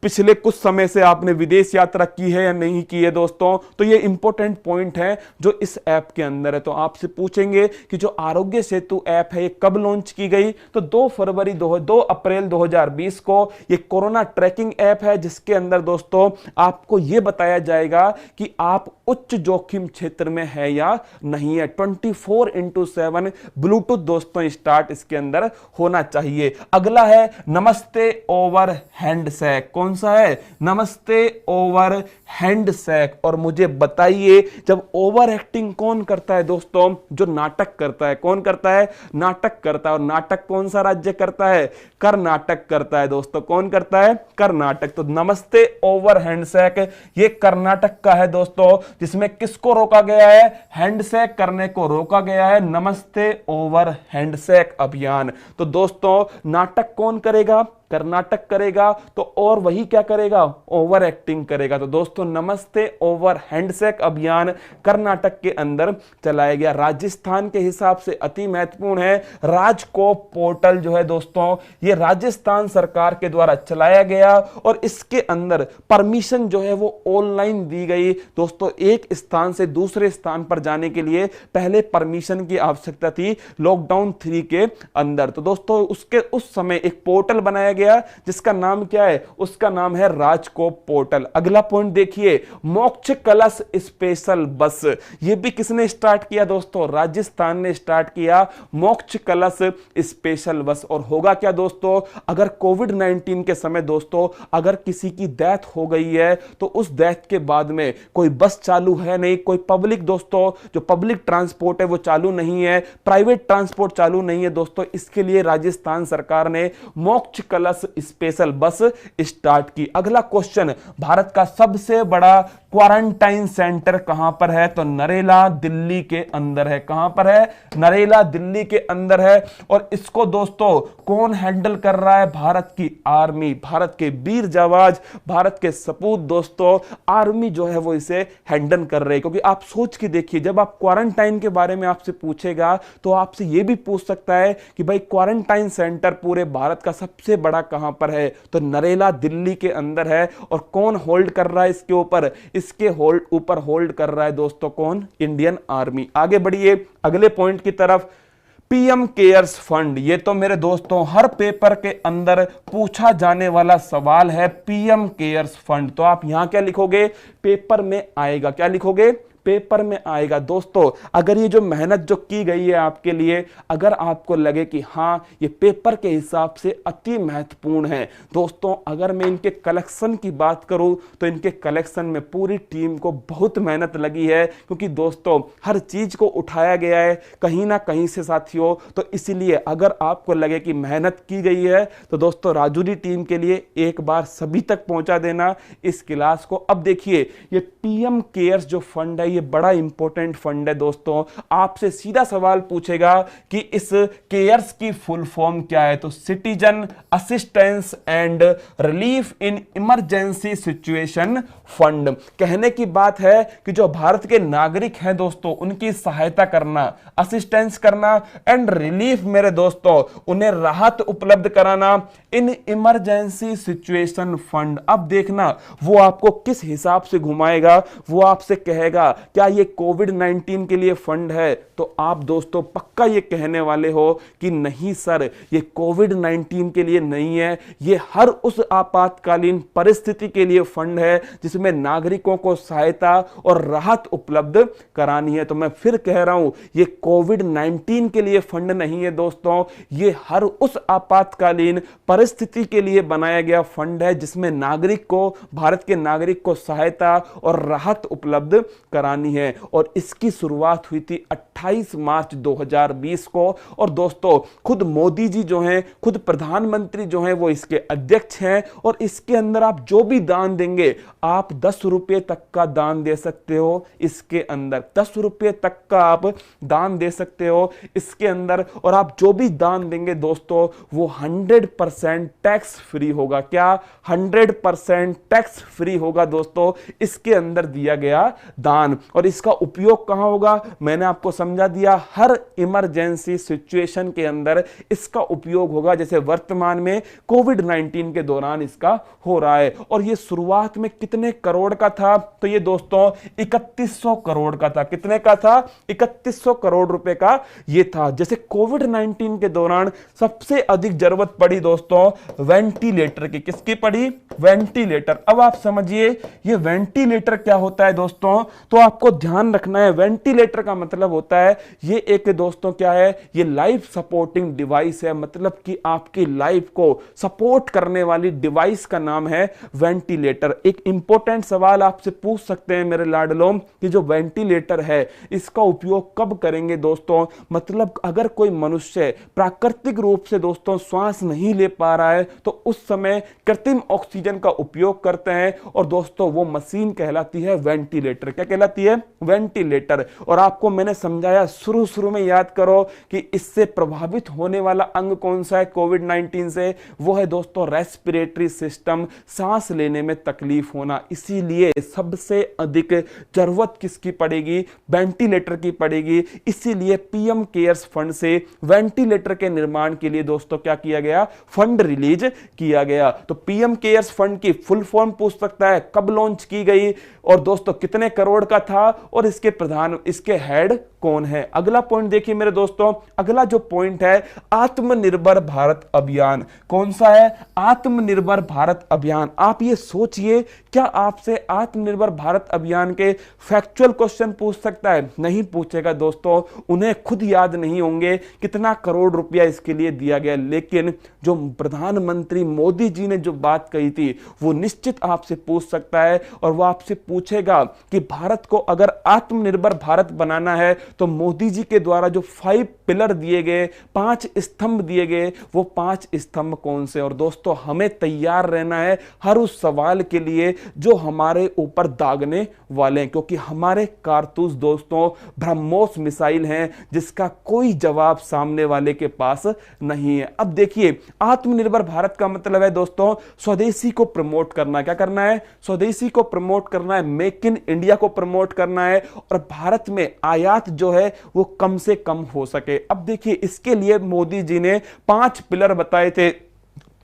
पिछले कुछ समय से आपने विदेश यात्रा की है या नहीं की है दोस्तों। तो ये इंपॉर्टेंट पॉइंट है जो इस ऐप के अंदर है। तो आपसे पूछेंगे कि जो आरोग्य सेतु ऐप है ये कब लॉन्च की गई, तो 2 अप्रैल 2020 को। ये कोरोना ट्रैकिंग ऐप है जिसके अंदर दोस्तों आपको ये बताया जाएगा कि आप उच्च जोखिम क्षेत्र में है या नहीं है। 24/7 ब्लूटूथ दोस्तों स्टार्ट इसके अंदर होना चाहिए। अगला है नमस्ते ओवर हैंडशेक। कौन सा है? नमस्ते ओवर हैंडशेक। और मुझे बताइए जब ओवर एक्टिंग कौन करता है दोस्तों? जो नाटक करता है। कौन करता है? नाटक करता है। और नाटक कौन सा राज्य करता है? कर्नाटक करता है दोस्तों। कौन करता है? कर्नाटक। तो नमस्ते ओवर हैंडशेक ये कर्नाटक का है दोस्तों, जिसमें किसको रोका गया है? हैंडशेक करने को रोका गया है। नमस्ते ओवर हैंडशेक अभियान। तो दोस्तों नाटक कौन करेगा? कर्नाटक करेगा। तो और वही क्या करेगा? ओवर एक्टिंग करेगा। तो दोस्तों नमस्ते ओवर हैंडशेक अभियान कर्नाटक के अंदर चलाया गया। राजस्थान के हिसाब से अति महत्वपूर्ण है राजकोप पोर्टल जो है दोस्तों, ये राजस्थान सरकार के द्वारा चलाया गया। और इसके अंदर परमिशन जो है वो ऑनलाइन दी गई दोस्तों। एक स्थान से दूसरे स्थान पर जाने के लिए पहले परमिशन की आवश्यकता थी लॉकडाउन 3 के अंदर। तो दोस्तों उसके उस समय एक पोर्टल बनाया गया जिसका नाम क्या है? उसका नाम है राजकोप पोर्टल। अगला पॉइंट देखिए, मोक्ष कलश स्पेशल बस। ये भी किसने स्टार्ट किया दोस्तों? राजस्थान ने स्टार्ट किया मोक्ष कलश स्पेशल बस। और होगा क्या दोस्तों? अगर कोविड-19 के समय दोस्तों अगर किसी की डेथ हो गई है तो उस डेथ के बाद में कोई बस चालू है नहीं, कोई पब्लिक दोस्तों जो पब्लिक ट्रांसपोर्ट है वो चालू नहीं है, प्राइवेट ट्रांसपोर्ट चालू नहीं है दोस्तों। इसके लिए राजस्थान सरकार ने मोक्ष कलश स्पेशल बस स्टार्ट की। अगला क्वेश्चन, भारत का सबसे बड़ा क्वारंटाइन सेंटर कहां पर है? तो नरेला दिल्ली के अंदर है। कहां पर है? नरेला दिल्ली के अंदर है। और इसको दोस्तों कौन हैंडल कर रहा है? भारत की आर्मी, भारत के वीर जाबाज, भारत के सपूत दोस्तों आर्मी जो है वो इसे हैंडल कर रहे हैं। क्योंकि आप सोच के देखिए, जब आप क्वारंटाइन के बारे में आपसे पूछेगा तो आपसे यह भी पूछ सकता है कि भाई क्वारंटाइन सेंटर पूरे भारत का सबसे बड़ा कहां पर है? तो नरेला दिल्ली के अंदर है। और कौन होल्ड कर रहा है इसके ऊपर? इसके ऊपर होल्ड कर रहा है दोस्तों कौन? Indian army. आगे बढ़िए अगले पॉइंट की तरफ। पीएम केयर्स फंड, ये तो मेरे दोस्तों हर पेपर के अंदर पूछा जाने वाला सवाल है। पीएम केयर्स फंड, तो आप यहां क्या लिखोगे? पेपर में आएगा। क्या लिखोगे? पेपर में आएगा दोस्तों। अगर ये जो मेहनत जो की गई है आपके लिए, अगर आपको लगे कि हाँ ये पेपर के हिसाब से अति महत्वपूर्ण है दोस्तों, अगर मैं इनके कलेक्शन की बात करूं तो इनके कलेक्शन में पूरी टीम को बहुत मेहनत लगी है। क्योंकि दोस्तों हर चीज को उठाया गया है कहीं ना कहीं से साथियों। तो इसीलिए अगर आपको लगे कि मेहनत की गई है तो दोस्तों राजूरी टीम के लिए एक बार सभी तक पहुंचा देना इस क्लास को। अब देखिए ये पीएम केयर्स जो फंड है ये बड़ा इंपॉर्टेंट फंड है दोस्तों। आपसे सीधा सवाल पूछेगा कि इस केयर्स की फुल फॉर्म क्या है, तो citizen assistance and relief in emergency situation fund. कहने की बात है कि जो भारत के नागरिक हैं दोस्तों, उनकी सहायता करना, असिस्टेंस करना एंड रिलीफ मेरे दोस्तों, उन्हें राहत उपलब्ध कराना इन इमरजेंसी सिचुएशन फंड। अब देखना वो आपको किस हिसाब से घुमाएगा। वो आपसे कहेगा क्या ये कोविड-19 के लिए फंड है, तो आप दोस्तों पक्का ये कहने वाले हो कि नहीं सर, ये कोविड-19 के लिए नहीं है, ये हर उस आपातकालीन परिस्थिति के लिए फंड है जिसमें नागरिकों को सहायता और राहत उपलब्ध करानी है। तो मैं फिर कह रहा हूं, ये कोविड-19 के लिए फंड नहीं है दोस्तों, ये हर उस आपातकालीन परिस्थिति के लिए बनाया गया फंड है जिसमें नागरिक को, भारत के नागरिक को सहायता और राहत उपलब्ध करानी है। और इसकी शुरुआत हुई थी 28 मार्च 2020 को। और दोस्तों खुद मोदी जी जो हैं, खुद प्रधानमंत्री जो हैं, वो इसके अध्यक्ष हैं। और इसके अंदर आप जो भी दान देंगे, आप 10 रुपए तक का दान दे सकते हो। इसके अंदर 10 रुपए तक का आप दान दे सकते हो इसके अंदर। और आप जो भी दान देंगे दोस्तों, वो 100% टैक्स फ्री होगा। क्या 100% टैक्स फ्री होगा दोस्तों इसके अंदर दिया गया दान। और इसका उपयोग कहां होगा, मैंने आपको समझा दिया, हर इमरजेंसी सिचुएशन के अंदर इसका उपयोग होगा। जैसे वर्तमान में कोविड-19 के दौरान इसका हो रहा है। और ये शुरुआत में कितने करोड़ का था, तो ये दोस्तों 3100 करोड़ का था। कितने का था, 3100 करोड़ रुपए का ये था। जैसे कोविड-19 के दौरान सबसे अधिक जरूरत पड़ी दोस्तों वेंटिलेटर की। किसकी पड़ी, वेंटिलेटर। अब आप समझिए ये वेंटिलेटर क्या होता है दोस्तों, तो आपको ध्यान रखना है, वेंटिलेटर का मतलब होता है ये एक दोस्तों क्या है, ये लाइफ सपोर्टिंग डिवाइस है। मतलब कि आपकी लाइफ को सपोर्ट करने वाली डिवाइस का नाम है वेंटिलेटर। एक इंपॉर्टेंट सवाल आपसे पूछ सकते हैं मेरे लाडलों कि जो वेंटिलेटर है इसका उपयोग कब करेंगे दोस्तों, मतलब अगर कोई मनुष्य प्राकृतिक रूप से दोस्तों श्वास नहीं ले पा रहा है तो उस समय कृत्रिम ऑक्सीजन का उपयोग करते हैं। और दोस्तों वो मशीन कहलाती है वेंटिलेटर। क्या कहलाती है, वेंटिलेटर। और आपको मैंने समझाया शुरू में, याद करो कि इससे प्रभावित होने वाला अंग कौन सा है कोविड-19 से, वो है दोस्तों रेस्पिरेटरी सिस्टम, सांस लेने में तकलीफ होना। इसीलिए सबसे अधिक जरूरत किसकी पड़ेगी, वेंटिलेटर की पड़ेगी। इसीलिए पीएम केयर्स फंड से वेंटिलेटर के निर्माण के लिए दोस्तों क्या किया गया, फंड रिलीज किया गया। तो पीएम केयर्स फंड की फुल फॉर्म पूछ सकता है, कब लॉन्च की गई और दोस्तों कितने करोड़ का था और इसके हेड कौन है। अगला पॉइंट देखिए मेरे दोस्तों, अगला जो पॉइंट है आत्मनिर्भर भारत अभियान। कौन सा है, आत्मनिर्भर भारत अभियान। आप ये सोचिए, क्या आपसे आत्मनिर्भर भारत अभियान के फैक्चुअल क्वेश्चन पूछ सकता है, नहीं पूछेगा दोस्तों। उन्हें खुद याद नहीं होंगे कितना करोड़ रुपया इसके लिए दिया गया। लेकिन जो प्रधानमंत्री मोदी जी ने जो बात कही थी वो निश्चित आपसे पूछ सकता है। और वो आपसे पूछेगा कि भारत को अगर आत्मनिर्भर भारत बनाना है तो मोदी जी के द्वारा जो 5 पिलर दिए गए, 5 स्तंभ दिए गए, वो 5 स्तंभ कौन से। और दोस्तों हमें तैयार रहना है हर उस सवाल के लिए जो हमारे ऊपर दागने वाले हैं, क्योंकि हमारे कारतूस दोस्तों ब्रह्मोस मिसाइल हैं जिसका कोई जवाब सामने वाले के पास नहीं है। अब देखिए आत्मनिर्भर भारत का मतलब है दोस्तों स्वदेशी को प्रमोट करना। क्या करना है, स्वदेशी को प्रमोट करना है, मेक इन इंडिया को प्रमोट करना है और भारत में आयात जो है वो कम से कम हो सके। अब देखिए इसके लिए मोदी जी ने 5 पिलर बताए थे,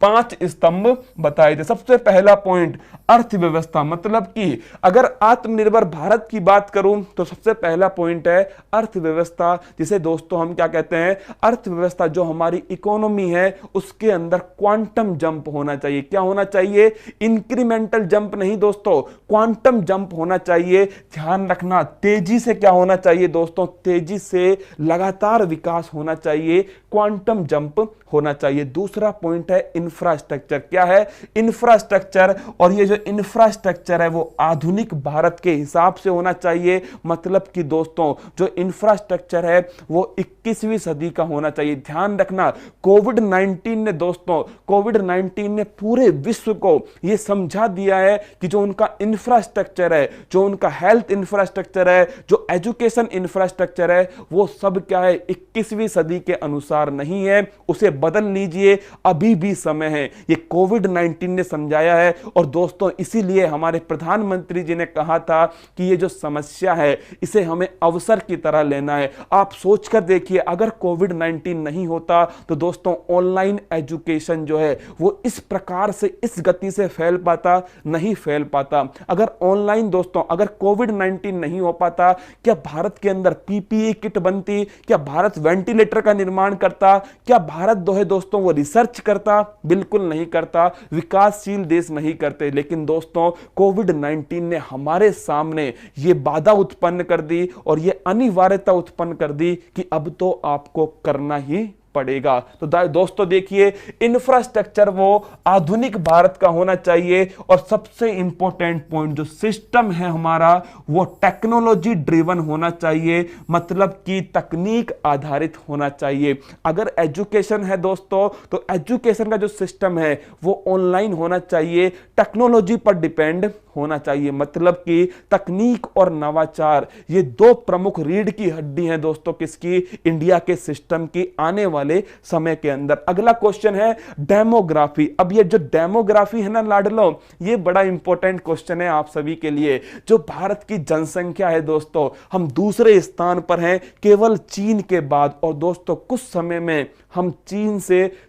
5 स्तंभ बताए थे। सबसे पहला पॉइंट अर्थव्यवस्था, मतलब कि अगर आत्मनिर्भर भारत की बात करूं तो सबसे पहला पॉइंट है अर्थव्यवस्था, जिसे दोस्तों हम क्या कहते हैं, अर्थव्यवस्था। जो हमारी इकोनॉमी है उसके अंदर क्वांटम जंप होना चाहिए। क्या होना चाहिए, इंक्रीमेंटल जंप नहीं दोस्तों, क्वांटम जंप होना चाहिए। ध्यान रखना, तेजी से क्या होना चाहिए दोस्तों, तेजी से लगातार विकास होना चाहिए, क्वांटम जंप होना चाहिए। दूसरा पॉइंट है इंफ्रास्ट्रक्चर। क्या है? इंफ्रास्ट्रक्चर। और ये जो इंफ्रास्ट्रक्चर है वो आधुनिक भारत के हिसाब से होना चाहिए। मतलब कि दोस्तों जो इंफ्रास्ट्रक्चर है वो 21वीं सदी का होना चाहिए। ध्यान रखना, कोविड-19 ने पूरे विश्व को यह समझा दिया है कि जो उनका इंफ्रास्ट्रक्चर है, जो उनका हेल्थ इंफ्रास्ट्रक्चर है, जो एजुकेशन इंफ्रास्ट्रक्चर है, वो सब क्या है, 21वीं सदी के अनुसार नहीं है। उसे बदल लीजिए, अभी भी समय है। ये कोविड-19 ने समझाया है। और दोस्तों इसीलिए हमारे प्रधानमंत्री जी ने कहा था कि ये जो समस्या है इसे हमें अवसर की तरह लेना है। आप सोचकर देखिए, अगर कोविड-19 नहीं होता तो दोस्तों ऑनलाइन एजुकेशन जो है वो इस प्रकार से, इस गति से फैल पाता? नहीं फैल पाता। अगर ऑनलाइन दोस्तों, अगर कोविड-19 नहीं हो पाता, क्या भारत के अंदर पीपीई किट बनती? क्या भारत वेंटिलेटर का निर्माण करता? क्या भारत जो है दोस्तों वो रिसर्च करता? बिल्कुल नहीं करता। विकासशील देश नहीं करते। लेकिन दोस्तों कोविड-19 ने हमारे सामने ये बाधा उत्पन्न कर दी और ये अनिवार्यता उत्पन्न कर दी कि अब तो आपको करना ही पड़ेगा। तो दोस्तों देखिए, इंफ्रास्ट्रक्चर वो आधुनिक भारत का होना चाहिए। और सबसे इंपॉर्टेंट पॉइंट, जो सिस्टम है हमारा वो टेक्नोलॉजी ड्रिवन होना चाहिए। मतलब कि तकनीक आधारित होना चाहिए। अगर एजुकेशन है दोस्तों तो एजुकेशन का जो सिस्टम है वो ऑनलाइन होना चाहिए, टेक्नोलॉजी पर डिपेंड होना चाहिए। मतलब कि तकनीक और नवाचार ये दो प्रमुख रीढ़ की हड्डी हैं दोस्तों किसकी? इंडिया के सिस्टम की आने वाले समय के अंदर। अगला क्वेश्चन है डेमोग्राफी। अब ये जो डेमोग्राफी है ना लाडलो, ये बड़ा इंपॉर्टेंट क्वेश्चन है आप सभी के लिए। जो भारत की जनसंख्या है दोस्तों, हम दूसरे स्थान पर हैं केवल चीन के बाद। और दोस्तों कुछ समय में हम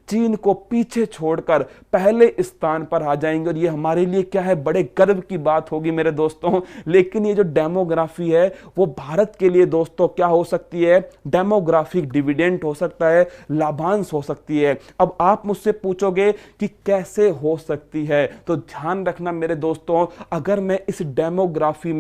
चीन को पीछे छोड़कर पहले स्थान पर आ जाएंगे। और ये हमारे लिए क्या है, बड़े गर्व की बात होगी मेरे दोस्तों। लेकिन ये जो डेमोग्राफी है वो भारत के लिए दोस्तों क्या हो सकती है? डेमोग्राफिक डिविडेंड हो सकता है, लाभांश हो सकती है। अब आप मुझसे पूछोगे कि कैसे हो सकती है, तो ध्यान रखना मेरे दोस्तों, अगर मैं इस डेमोग्राफी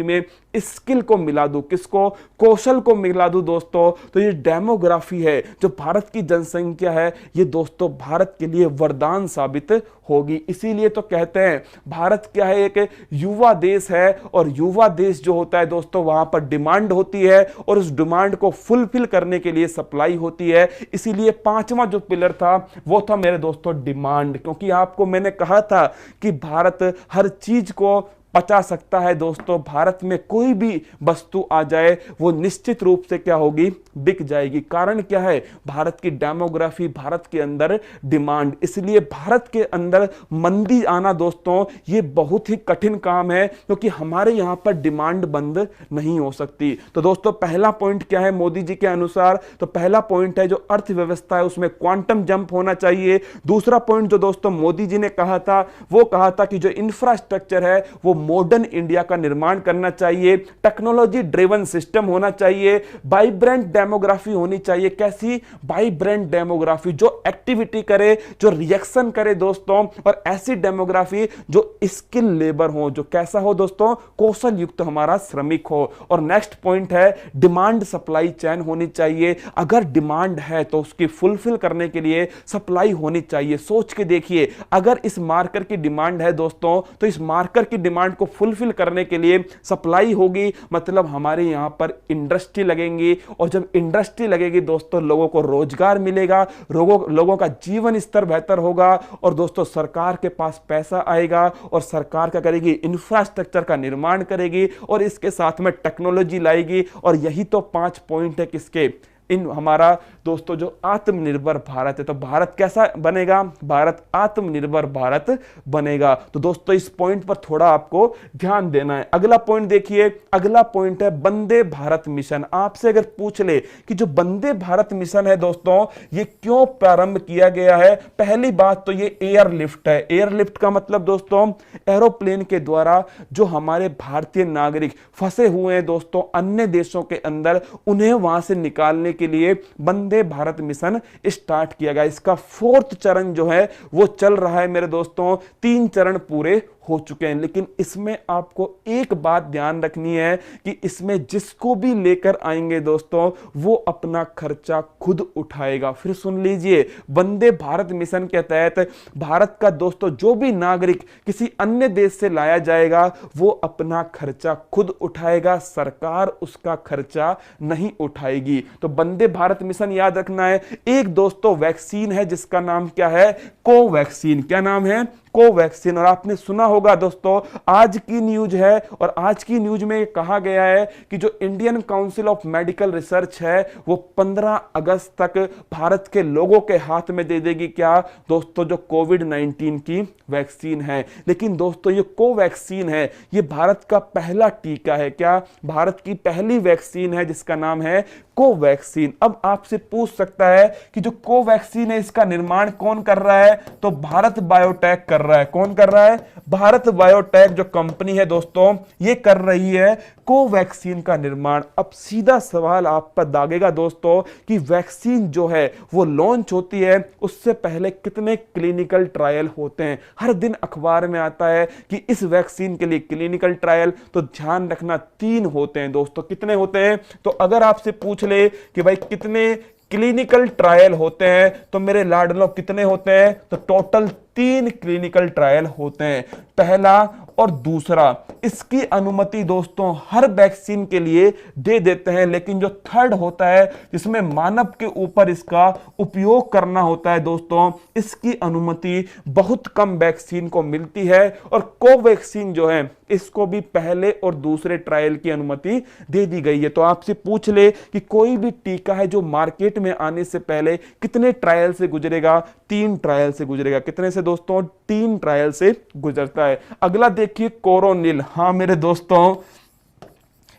में स्किल को मिला दूं, किसको? कौशल को मिला दूं दोस्तों, तो ये डेमोग्राफी है, जो भारत की जनसंख्या है, ये दोस्तों भारत के लिए वरदान साबित होगी। इसीलिए तो कहते हैं भारत क्या है, एक युवा देश है। और युवा देश जो होता है दोस्तों, वहां पर डिमांड होती है और उस डिमांड को फुलफिल करने के लिए सप्लाई होती है। इसीलिए पांचवा जो पिलर था वो था मेरे दोस्तों डिमांड। क्योंकि आपको मैंने कहा था कि भारत हर चीज को पचा सकता है दोस्तों। भारत में कोई भी वस्तु आ जाए वो निश्चित रूप से क्या होगी? बिक जाएगी। कारण क्या है? भारत की डेमोग्राफी, भारत के अंदर डिमांड। इसलिए भारत के अंदर मंदी आना दोस्तों ये बहुत ही कठिन काम है, क्योंकि हमारे यहां पर डिमांड बंद नहीं हो सकती। तो दोस्तों पहला पॉइंट क्या है मोदी जी के अनुसार? तो पहला पॉइंट है जो अर्थव्यवस्था है उसमें क्वांटम जंप होना चाहिए। दूसरा पॉइंट जो दोस्तों मोदी जी ने कहा था, वो कहा था कि जो इंफ्रास्ट्रक्चर है वो मॉडर्न इंडिया का निर्माण करना चाहिए, टेक्नोलॉजी ड्रिवन सिस्टम होना चाहिए, वाइब्रेंट डेमोग्राफी होनी चाहिए। कैसी? वाइब्रेंट डेमोग्राफी, जो एक्टिविटी करे, जो रिएक्शन करे दोस्तों। और ऐसी डेमोग्राफी जो स्किल लेबर हो, जो कैसा हो दोस्तों? कौशल युक्त हमारा श्रमिक हो। और नेक्स्ट पॉइंट है डिमांड सप्लाई चेन होनी चाहिए। अगर डिमांड है तो उसकी फुलफिल करने के लिए सप्लाई होनी चाहिए। सोच के देखिए, अगर इस मार्कर की डिमांड है दोस्तों, तो इस मार्कर की डिमांड को फुलफिल करने के लिए सप्लाई होगी। मतलब हमारे यहां पर इंडस्ट्री लगेंगी। और जब इंडस्ट्री लगेगी दोस्तों, लोगों को रोजगार मिलेगा, लोगों का जीवन स्तर बेहतर होगा। और दोस्तों सरकार के पास पैसा आएगा और सरकार क्या करेगी? इंफ्रास्ट्रक्चर का निर्माण करेगी और इसके साथ में टेक्नोलॉजी लाएगी। और यही तो 5 पॉइंट है किसके? इन हमारा दोस्तों जो आत्मनिर्भर भारत है। तो भारत कैसा बनेगा? भारत आत्मनिर्भर भारत बनेगा। तो दोस्तों इस पॉइंट पर थोड़ा आपको ध्यान देना है। अगला पॉइंट देखिए, अगला पॉइंट है वंदे भारत मिशन। आपसे अगर पूछ ले कि जो वंदे भारत मिशन है दोस्तों, ये क्यों प्रारंभ किया गया है? पहली बात तो ये एयरलिफ्ट है। एयरलिफ्ट का मतलब दोस्तों एरोप्लेन के द्वारा जो हमारे भारतीय नागरिक फंसे हुए हैं दोस्तों अन्य देशों के अंदर, उन्हें वहां से निकालने के लिए वंदे भारत मिशन स्टार्ट किया गया। इसका 4th चरण जो है वो चल रहा है मेरे दोस्तों। 3 चरण पूरे हो चुके हैं। लेकिन इसमें आपको एक बात ध्यान रखनी है कि इसमें जिसको भी लेकर आएंगे दोस्तों, वो अपना खर्चा खुद उठाएगा। फिर सुन लीजिए, वंदे भारत मिशन के तहत भारत का दोस्तों जो भी नागरिक किसी अन्य देश से लाया जाएगा, वो अपना खर्चा खुद उठाएगा, सरकार उसका खर्चा नहीं उठाएगी। तो वंदे भारत मिशन याद रखना है। एक दोस्तों वैक्सीन है जिसका नाम क्या है? कोवैक्सीन। क्या नाम है? कोवैक्सीन। और आपने सुना होगा दोस्तों, आज की न्यूज है, और आज की न्यूज में कहा गया है कि जो Indian council of medical research है वो 15 अगस्त तक भारत के लोगों के हाथ में दे देगी क्या दोस्तों? जो कोविड-19 की वैक्सीन है। लेकिन दोस्तों ये कोवैक्सीन है, ये भारत का पहला टीका है। क्या? भारत की पहली वैक्सीन है जिसका नाम है कोवैक्सीन। अब आपसे पूछ सकता है कि जो कोवैक्सीन है इसका निर्माण कौन कर रहा है? तो भारत बायोटेक कर रहा है। कौन कर रहा है? भारत बायोटेक जो कंपनी है दोस्तों, ये कर रही है कोवैक्सीन का निर्माण। अब सीधा सवाल आप पर दागेगा दोस्तों कि वैक्सीन जो है वो लॉन्च होती है, उससे पहले कितने क्लिनिकल ट्रायल होते हैं? हर दिन अखबार में आता है कि इस वैक्सीन के लिए क्लिनिकल ट्रायल, तो ध्यान रखना 3 होते हैं दोस्तों। कितने होते हैं? तो अगर आपसे पूछ ले कि भाई कितने क्लिनिकल ट्रायल होते हैं, तो मेरे लाडलों कितने होते हैं? तो टोटल 3 क्लिनिकल ट्रायल होते हैं। पहला और दूसरा, इसकी अनुमति दोस्तों हर वैक्सीन के लिए दे देते हैं, लेकिन जो थर्ड होता है जिसमें मानव के ऊपर इसका उपयोग करना होता है दोस्तों, इसकी अनुमति बहुत कम वैक्सीन को मिलती है। और कोवैक्सीन जो है इसको भी पहले और दूसरे ट्रायल की अनुमति दे दी गई है। तो आपसे पूछ ले कि कोई भी टीका है जो मार्केट में आने से पहले कितने ट्रायल से गुजरेगा? 3 ट्रायल से गुजरेगा। कितने से दोस्तों? 3 ट्रायल से गुजरता है। अगला देखिए, कोरोनिल। हाँ मेरे दोस्तों,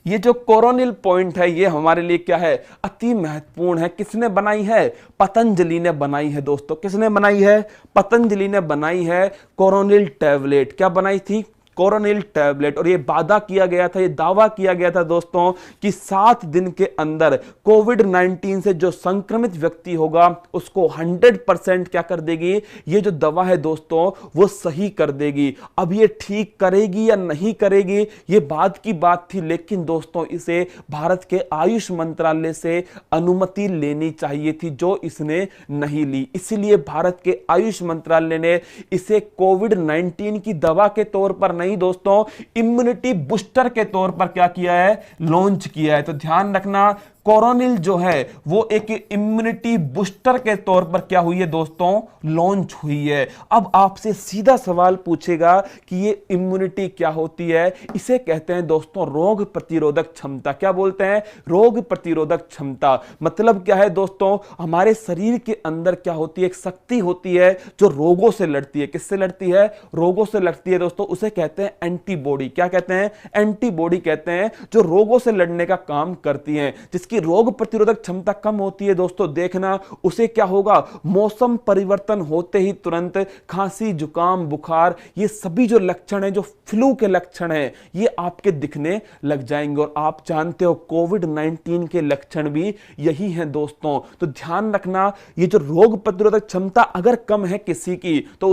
ये जो कोरोनिल पॉइंट है ये हमारे लिए क्या है? अति महत्वपूर्ण है। किसने बनाई है? पतंजलि ने बनाई है दोस्तों। किसने बनाई है? पतंजलि ने बनाई है कोरोनिल टैबलेट। क्या बनाई थी? कोरोनिल टैबलेट। और ये वादा किया गया था, ये दावा किया गया था दोस्तों कि 7 दिन के अंदर कोविड-19 से जो संक्रमित व्यक्ति होगा उसको 100% क्या कर देगी? ये जो दवा है दोस्तों वो सही कर देगी। अब ये ठीक करेगी या नहीं करेगी, ये बात की बात थी, लेकिन दोस्तों इसे भारत के आयुष मंत्रालय से अनुमति लेनी चाहिए थी, जो इसने नहीं ली। इसीलिए भारत के आयुष मंत्रालय ने इसे कोविड-19 की दवा के तौर पर नहीं दोस्तों, इम्यूनिटी बूस्टर के तौर पर क्या किया है? लॉन्च किया है। तो ध्यान रखना, कोरोनिल जो है वो एक इम्यूनिटी बूस्टर के तौर पर क्या हुई है दोस्तों? लॉन्च हुई है। अब आपसे सीधा सवाल पूछेगा कि ये इम्यूनिटी क्या होती है? इसे कहते हैं दोस्तों रोग प्रतिरोधक क्षमता। क्या बोलते हैं? रोग प्रतिरोधक क्षमता। मतलब क्या है दोस्तों? हमारे शरीर के अंदर क्या होती है? एक शक्ति होती है जो रोगों से लड़ती है। किससे लड़ती है? रोगों से लड़ती है दोस्तों। उसे कहते हैं एंटीबॉडी। क्या कहते हैं? एंटीबॉडी कहते हैं, जो रोगों से लड़ने का काम करती है। जिसकी रोग प्रतिरोधक क्षमता कम होती है दोस्तों, देखना उसे क्या होगा? मौसम परिवर्तन होते ही तुरंत खांसी, जुकाम, बुखार, ये सभी जो लक्षण हैं, जो फ्लू के लक्षण हैं, ये आपके दिखने लग जाएंगे। और आप जानते हो कोविड-19 के लक्षण भी यही हैं दोस्तों। तो ध्यान रखना, ये जो रोग प्रतिरोधक क्षमता अगर कम है किसी की, तो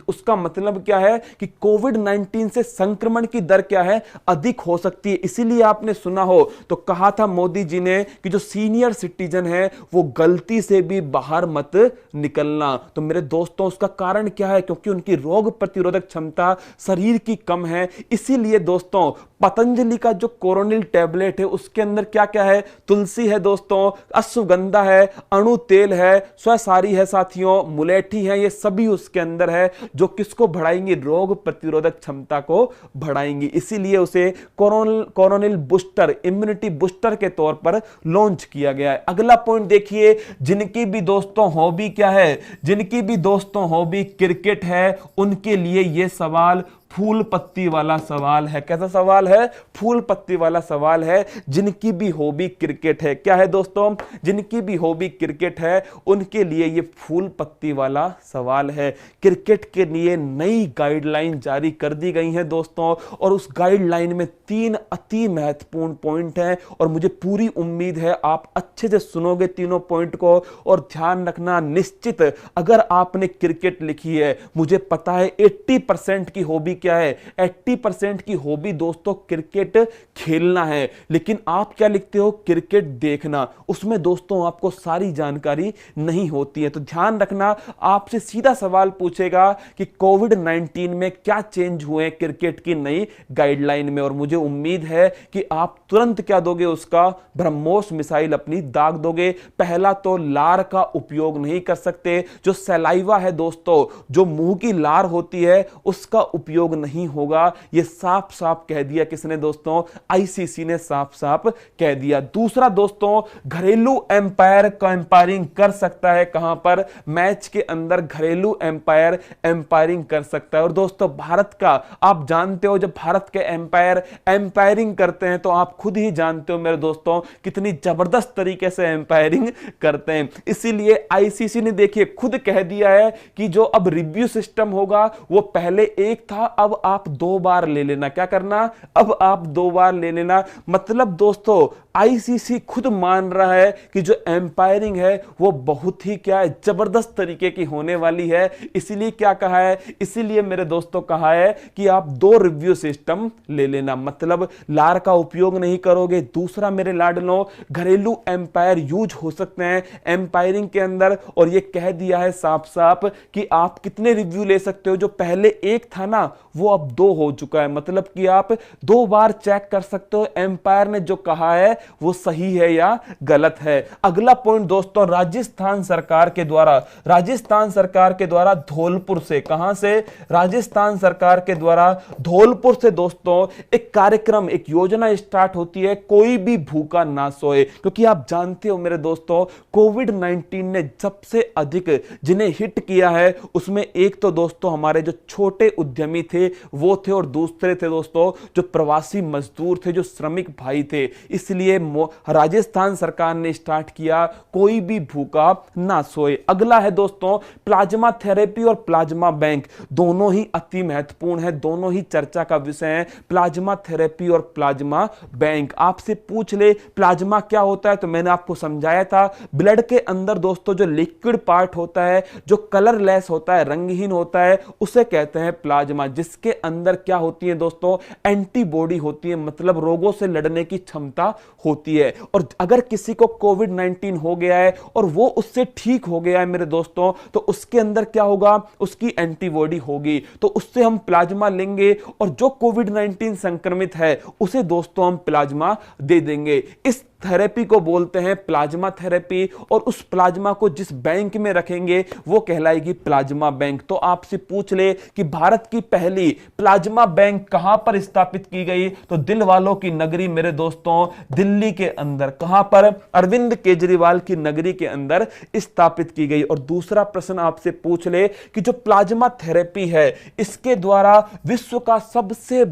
उसका मतलब क्या है कि कोविड-19 से संक्रमण की दर क्या है? अधिक हो सकती है। इसीलिए आपने सुना हो तो कहा था मोदी जी ने कि जो सीनियर सिटीजन है वो गलती से भी बाहर मत निकलना। तो मेरे दोस्तों उसका कारण क्या है? क्योंकि उनकी रोग प्रतिरोधक क्षमता शरीर की कम है। इसीलिए दोस्तों पतंजलि का जो कोरोनिल टैबलेट है उसके अंदर क्या क्या है? तुलसी है दोस्तों, अश्वगंधा है, अणु तेल है, स्वसारी है साथियों, मुलेठी है, ये सभी उसके अंदर है, जो किसको बढ़ाएंगे? रोग प्रतिरोधक क्षमता को बढ़ाएंगी। इसीलिए उसे कोरोनिल बूस्टर, इम्यूनिटी बूस्टर के तौर पर लॉन्च किया गया है। अगला पॉइंट देखिए, जिनकी भी दोस्तों हॉबी क्या है? जिनकी भी दोस्तों हॉबी क्रिकेट है, उनके लिए यह सवाल फूल पत्ती वाला सवाल है। कैसा सवाल है? फूल पत्ती वाला सवाल है। जिनकी भी हॉबी क्रिकेट है, क्या है दोस्तों? जिनकी भी हॉबी क्रिकेट है उनके लिए ये फूल पत्ती वाला सवाल है। क्रिकेट के लिए नई गाइडलाइन जारी कर दी गई है दोस्तों, और उस गाइडलाइन में 3 अति महत्वपूर्ण पॉइंट हैं, और मुझे पूरी उम्मीद है आप अच्छे से सुनोगे तीनों पॉइंट को। और ध्यान रखना, निश्चित अगर आपने क्रिकेट लिखी है, मुझे पता है 80% की हॉबी क्या है, 80% की हॉबी दोस्तों क्रिकेट खेलना है। लेकिन आप क्या लिखते हो, क्रिकेट देखना। उसमें दोस्तों आपको सारी जानकारी नहीं होती है। तो ध्यान रखना, आपसे सीधा सवाल पूछेगा कि कोविड-19 में क्या चेंज हुए क्रिकेट की नई गाइडलाइन में, और मुझे उम्मीद है कि आप तुरंत क्या दोगे, उसका ब्रह्मोस मिसाइल अपनी दाग दोगे। पहला तो लार का उपयोग नहीं कर सकते। जो सलाइवा है दोस्तों, जो मुंह की लार होती है, उसका उपयोग नहीं होगा। यह साफ साफ कह दिया किसने दोस्तों, आईसीसी ने साफ साफ कह दिया। दूसरा दोस्तों, घरेलू एम्पायर का एम्पायरिंग कर सकता है कहां पर, मैच के अंदर घरेलू एम्पायर एम्पायरिंग कर सकता है। और दोस्तों भारत का आप जानते हो, जब भारत के एम्पायर एम्पायरिंग करते हैं तो आप खुद ही जानते हो मेरे दोस्तों कितनी जबरदस्त तरीके से एम्पायरिंग करते हैं। इसीलिए आईसीसी ने देखिए खुद कह दिया है कि जो अब रिव्यू सिस्टम होगा वो पहले एक था, अब आप 2 बार ले लेना। क्या करना, अब आप 2 बार ले लेना। मतलब दोस्तों आईसीसी खुद मान रहा है कि जो एम्पायरिंग है वो बहुत ही क्या है, जबरदस्त तरीके की होने वाली है। इसीलिए क्या कहा है, इसीलिए मेरे दोस्तों कहा है कि आप 2 रिव्यू सिस्टम ले लेना, मतलब लार का उपयोग नहीं करोगे। दूसरा मेरे लाडलों, घरेलू एम्पायर यूज हो सकते हैं एम्पायरिंग के अंदर, और ये कह दिया है साफ साफ कि आप कितने रिव्यू ले सकते हो। जो पहले एक था ना, वो अब 2 हो चुका है, मतलब कि आप 2 बार चेक कर सकते हो एम्पायर ने जो कहा है वो सही है या गलत है। अगला पॉइंट दोस्तों, राजस्थान सरकार के द्वारा धौलपुर से, कहां से, राजस्थान सरकार के द्वारा धौलपुर से दोस्तों एक कार्यक्रम, एक योजना स्टार्ट होती है, कोई भी भूखा ना सोए। क्योंकि आप जानते हो मेरे दोस्तों, कोविड-19 ने सबसे अधिक जिन्हें हिट किया है उसमें एक तो दोस्तों हमारे जो छोटे उद्यमी थे वो थे, और दूसरे थे दोस्तों जो प्रवासी मजदूर थे, जो श्रमिक भाई थे। इसलिए राजस्थान सरकार ने स्टार्ट किया कोई भी भूखा ना सोए। अगला है दोस्तों प्लाज्मा थेरेपी और प्लाज्मा बैंक, दोनों ही अति महत्वपूर्ण है, दोनों ही चर्चा का विषय है, प्लाज्मा थेरेपी और प्लाज्मा बैंक। आपसे पूछ ले प्लाज्मा क्या होता है, तो मैंने आपको समझाया था, ब्लड के अंदर दोस्तों जो लिक्विड पार्ट होता है, जो कलरलेस होता है, रंगहीन होता है, उसे कहते हैं प्लाज्मा। जिसके अंदर क्या होती है दोस्तों, एंटीबॉडी होती है, मतलब रोगों से लड़ने की क्षमता होती है। और अगर किसी को कोविड-19 हो गया है और वो उससे ठीक हो गया है मेरे दोस्तों, तो उसके अंदर क्या होगा, उसकी एंटीबॉडी होगी, तो उससे हम प्लाज्मा लेंगे, और जो कोविड-19 संक्रमित है उसे दोस्तों हम प्लाज्मा दे देंगे। इस थेरेपी को बोलते हैं प्लाज्मा थेरेपी, और उस प्लाज्मा को जिस बैंक में रखेंगे वो कहलाएगी प्लाज्मा बैंक। तो आपसे पूछ ले कि भारत की पहली प्लाज्मा बैंक कहां पर स्थापित की गई, तो दिल वालों की नगरी मेरे दोस्तों दिल्ली के अंदर, कहां पर, अरविंद केजरीवाल की नगरी के अंदर स्थापित की गई। और दूसरा प्रश्न आपसे पूछ ले कि जो प्लाज्मा थेरेपी है इसके द्वारा विश्व का सबसे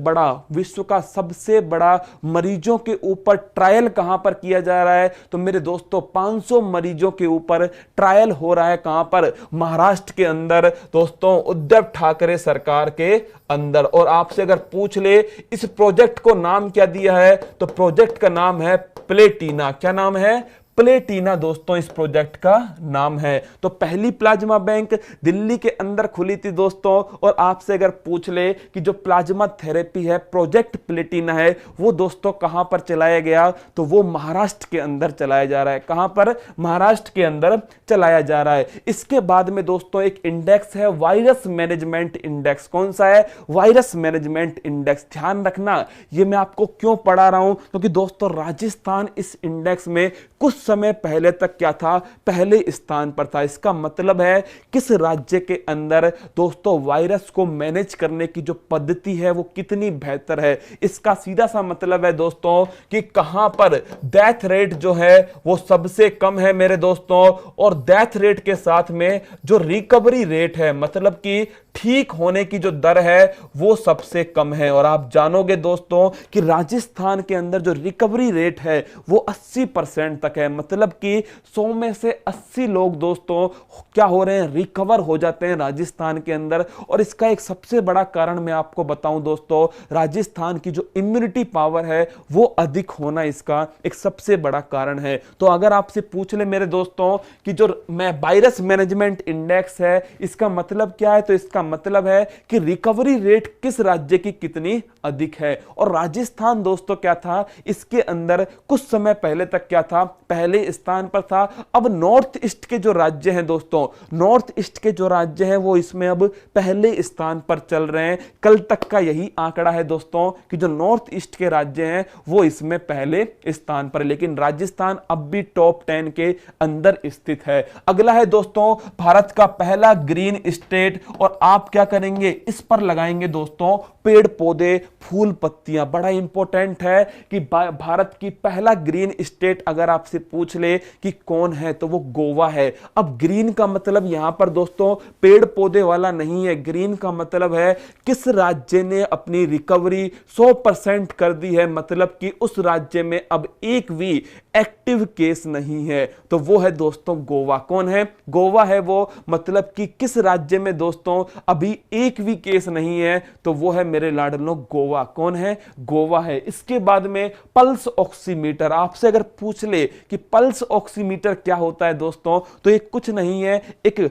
बड़ा मरीजों के ऊपर ट्रायल कहां पर किया जा रहा है, तो मेरे दोस्तों 500 मरीजों के ऊपर ट्रायल हो रहा है। कहां पर, महाराष्ट्र के अंदर दोस्तों, उद्धव ठाकरे सरकार के अंदर। और आपसे अगर पूछ ले इस प्रोजेक्ट को नाम क्या दिया है, तो प्रोजेक्ट का नाम है प्लेटिना। क्या नाम है, प्लेटिना दोस्तों इस प्रोजेक्ट का नाम है। तो पहली प्लाज्मा बैंक दिल्ली के अंदर खुली थी दोस्तों। और आपसे अगर पूछ ले कि जो प्लाज्मा थेरेपी है, प्रोजेक्ट प्लेटिना है, वो दोस्तों कहां पर चलाया गया, तो वो महाराष्ट्र के अंदर चलाया जा रहा है। कहां पर, महाराष्ट्र के अंदर चलाया जा रहा है। इसके बाद में दोस्तों एक इंडेक्स है, वायरस मैनेजमेंट इंडेक्स। कौन सा है, वायरस मैनेजमेंट इंडेक्स। ध्यान रखना, ये मैं आपको क्यों पढ़ा रहा हूं, क्योंकि दोस्तों राजस्थान इस इंडेक्स में कुछ समय पहले तक क्या था, पहले स्थान पर था। इसका मतलब है किस राज्य के अंदर दोस्तों वायरस को मैनेज करने की जो पद्धति है वो कितनी बेहतर है। इसका सीधा सा मतलब है दोस्तों कि कहां पर डेथ रेट जो है वो सबसे कम है मेरे दोस्तों, और डेथ रेट के साथ में जो रिकवरी रेट है, मतलब कि ठीक होने की जो दर है वो सबसे कम है। और आप जानोगे दोस्तों कि राजस्थान के अंदर जो रिकवरी रेट है वो 80% तक है, मतलब कि 100 में से 80 लोग दोस्तों क्या हो रहे हैं, रिकवर हो जाते हैं राजस्थान के अंदर। और इसका एक सबसे बड़ा कारण मैं आपको बताऊं दोस्तों, राजस्थान की जो इम्यूनिटी पावर है वो अधिक होना इसका एक सबसे बड़ा कारण है। तो अगर आपसे पूछ ले मेरे दोस्तों कि जो मैं वायरस मैनेजमेंट इंडेक्स है इसका मतलब क्या है, तो इसका मतलब है कि रिकवरी रेट किस राज्य की कितनी अधिक है। और राजस्थान दोस्तों क्या था, इसके अंदर कुछ समय पहले तक क्या था, पहले स्थान पर था। अब नॉर्थ ईस्ट के जो राज्य हैं दोस्तों, नॉर्थ ईस्ट के जो राज्य हैं वो इसमें अब पहले स्थान पर चल रहे हैं। कल तक का यही आंकड़ा है दोस्तों कि जो नॉर्थ ईस्ट के राज्य हैं वो इसमें पहले स्थान पर, लेकिन राजस्थान अब भी टॉप 10 के अंदर स्थित है। अगला है दोस्तों भारत का पहला ग्रीन स्टेट, और आप क्या करेंगे, इस पर लगाएंगे दोस्तों पेड़ पौधे फूल पत्तियां। बड़ा इंपॉर्टेंट है कि भारत की पहला ग्रीन स्टेट अगर आपसे पूछ ले कि कौन है तो वो गोवा है। अब ग्रीन का मतलब यहां पर दोस्तों पेड़ पौधे वाला नहीं है, ग्रीन का मतलब है किस राज्य ने अपनी रिकवरी 100% कर दी है, मतलब कि उस राज्य में अब एक भी एक्टिव केस नहीं है, तो वो है दोस्तों गोवा। कौन है, गोवा है वो, मतलब कि किस राज्य में दोस्तों अभी एक भी केस नहीं है, तो वो है मेरे लाडलो गोवा। कौन है, गोवा है। इसके बाद में पल्स ऑक्सीमीटर, आपसे अगर पूछ ले कि पल्स ऑक्सीमीटर क्या होता है दोस्तों, तो ये कुछ नहीं है, एक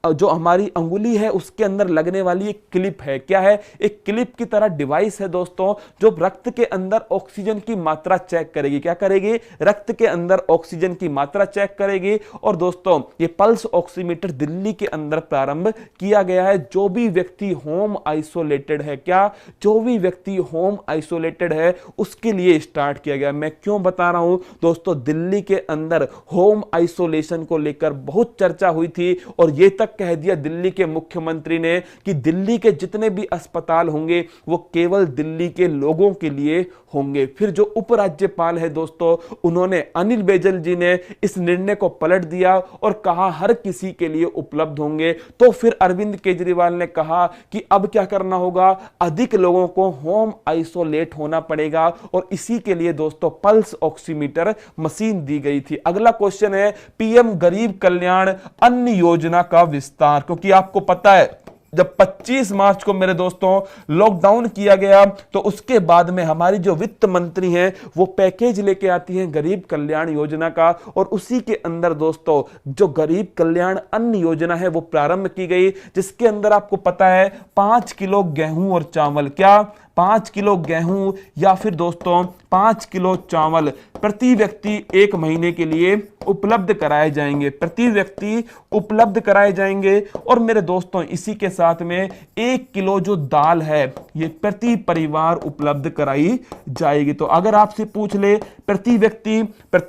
जो हमारी अंगुली है उसके अंदर लगने वाली एक क्लिप है। क्या है, एक क्लिप की तरह डिवाइस है दोस्तों, जो रक्त के अंदर ऑक्सीजन की मात्रा चेक करेगी। क्या करेगी, रक्त के अंदर ऑक्सीजन की मात्रा चेक करेगी। और दोस्तों ये पल्स ऑक्सीमीटर दिल्ली के अंदर प्रारंभ किया गया है। जो भी व्यक्ति होम आइसोलेटेड है, क्या, जो भी व्यक्ति होम आइसोलेटेड है उसके लिए स्टार्ट किया गया। मैं क्यों बता रहा हूं दोस्तों, दिल्ली के अंदर होम आइसोलेशन को लेकर बहुत चर्चा हुई थी, और यह तक कह दिया दिल्ली के मुख्यमंत्री ने कि दिल्ली के जितने भी अस्पताल होंगे वो केवल दिल्ली के लोगों के लिए होंगे। फिर जो उपराज्यपाल है दोस्तों, उन्होंने अनिल बैजल जी ने इस निर्णय को पलट दिया और कहा हर किसी के लिए उपलब्ध होंगे। तो फिर अरविंद केजरीवाल ने कहा कि अब क्या करना होगा, अधिक लोगों को होम आइसोलेट होना पड़ेगा, और इसी के लिए दोस्तों पल्स ऑक्सीमीटर मशीन दी गई थी। अगला क्वेश्चन है पीएम गरीब कल्याण अन्न योजना का विस्तार, क्योंकि आपको पता है जब 25 मार्च को मेरे दोस्तों लॉकडाउन किया गया, तो उसके बाद में हमारी जो वित्त मंत्री हैं वो पैकेज लेके आती हैं गरीब कल्याण योजना का, और उसी के अंदर दोस्तों जो गरीब कल्याण अन्न योजना है वो प्रारंभ की गई, जिसके अंदर आपको पता है 5 किलो गेहूं और चावल, क्या, 5 किलो गेहूं या फिर दोस्तों 5 किलो चावल प्रति व्यक्ति 1 महीने के लिए उपलब्ध कराए जाएंगे, प्रति व्यक्ति उपलब्ध कराए जाएंगे। और मेरे दोस्तों इसी के साथ में 1 किलो जो दाल है ये प्रति परिवार उपलब्ध कराई जाएगी। तो अगर आपसे पूछ ले प्रति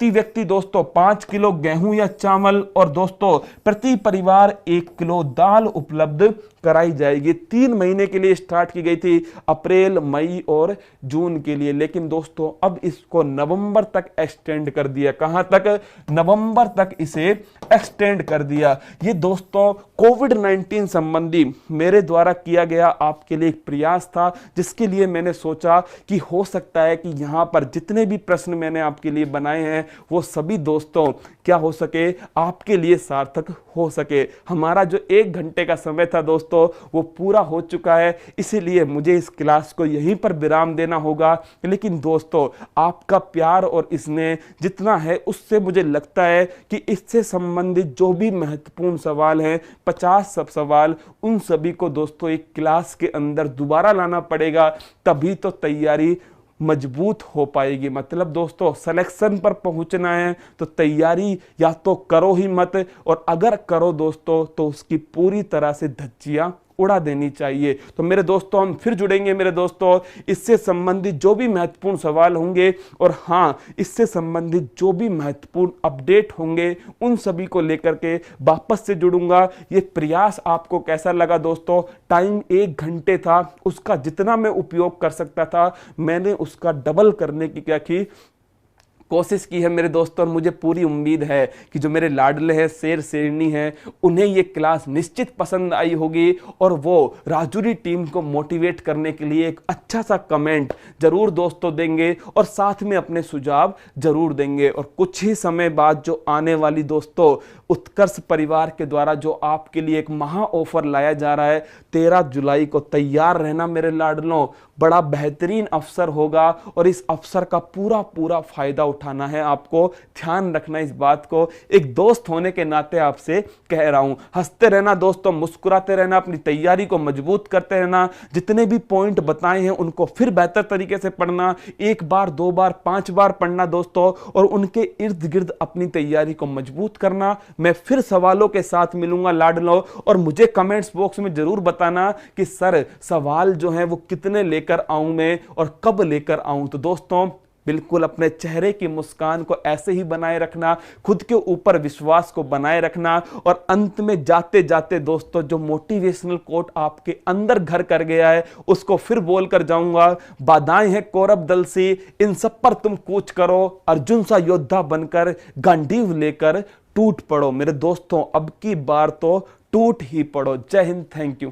व्यक्ति दोस्तों 5 किलो गेहूं या चावल, और दोस्तों प्रति परिवार 1 किलो दाल उपलब्ध कराई जाएगी। 3 महीने के लिए स्टार्ट की गई थी, अप्रैल, मई और जून के लिए, लेकिन दोस्तों अब इसको नवंबर तक एक्सटेंड कर दिया। कहां तक, नवंबर तक इसे एक्सटेंड कर दिया। ये दोस्तों कोविड-19 संबंधी मेरे द्वारा किया गया आपके लिए एक प्रयास था, जिसके लिए मैंने सोचा कि हो सकता है कि यहां पर जितने भी प्रश्न मैंने आपके लिए बनाए हैं वो सभी दोस्तों क्या हो सके, आपके लिए सार्थक हो सके। हमारा जो 1 घंटे का समय था दोस्तों वो पूरा हो चुका है, इसीलिए मुझे इस क्लास को यहीं पर विराम देना होगा। लेकिन दोस्तों आपका प्यार और स्नेह जितना है उससे मुझे लगता है कि इससे संबंधित जो भी महत्वपूर्ण सवाल हैं, 50 सब सवाल, उन सभी को दोस्तों एक क्लास के अंदर दोबारा लाना पड़ेगा, तभी तो तैयारी मजबूत हो पाएगी। मतलब दोस्तों सिलेक्शन पर पहुंचना है तो तैयारी या तो करो ही मत, और अगर करो दोस्तों तो उसकी पूरी तरह से धज्जियां उड़ा देनी चाहिए। तो मेरे दोस्तों हम फिर जुड़ेंगे मेरे दोस्तों, इससे संबंधित जो भी महत्वपूर्ण सवाल होंगे, और हाँ इससे संबंधित जो भी महत्वपूर्ण अपडेट होंगे उन सभी को लेकर के वापस से जुड़ूंगा। ये प्रयास आपको कैसा लगा दोस्तों, टाइम 1 घंटे था, उसका जितना मैं उपयोग कर सकता था मैंने उसका डबल करने की क्या की कोशिश की है मेरे दोस्तों। और मुझे पूरी उम्मीद है कि जो मेरे लाडले हैं, शेर शेरनी हैं, उन्हें ये क्लास निश्चित पसंद आई होगी, और वो राजूरी टीम को मोटिवेट करने के लिए एक अच्छा सा कमेंट जरूर दोस्तों देंगे, और साथ में अपने सुझाव जरूर देंगे। और कुछ ही समय बाद जो आने वाली दोस्तों उत्कर्ष परिवार के द्वारा जो आपके लिए एक महा ऑफर लाया जा रहा है, 13 जुलाई को तैयार रहना मेरे लाडलों। बड़ा बेहतरीन अवसर होगा और इस अवसर का पूरा पूरा फायदा उठाना है आपको। ध्यान रखना इस बात को, एक दोस्त होने के नाते आपसे कह रहा हूं। हंसते रहना दोस्तों, मुस्कुराते रहना, अपनी तैयारी को मजबूत करते रहना, जितने भी पॉइंट बताए हैं उनको फिर बेहतर तरीके से पढ़ना, एक बार, दो बार, 5 बार पढ़ना दोस्तों, और उनके इर्द गिर्द अपनी तैयारी को मजबूत करना। मैं फिर सवालों के साथ मिलूंगा लाडलो, और मुझे कमेंट्स बॉक्स में जरूर बताना कि सर सवाल जो है वो कितने लेकर आऊं मैं और कब लेकर आऊं। तो दोस्तों बिल्कुल अपने चेहरे की मुस्कान को ऐसे ही बनाए रखना, खुद के ऊपर विश्वास को बनाए रखना, और अंत में जाते जाते दोस्तों जो मोटिवेशनल कोट आपके अंदर घर कर गया है उसको फिर बोल कर जाऊंगा। बाधाएं हैं कौरव दल से, इन सब पर तुम कूच करो, अर्जुन सा योद्धा बनकर गांडीव लेकर टूट पड़ो। मेरे दोस्तों अब की बार तो टूट ही पड़ो। जय हिंद, थैंक यू।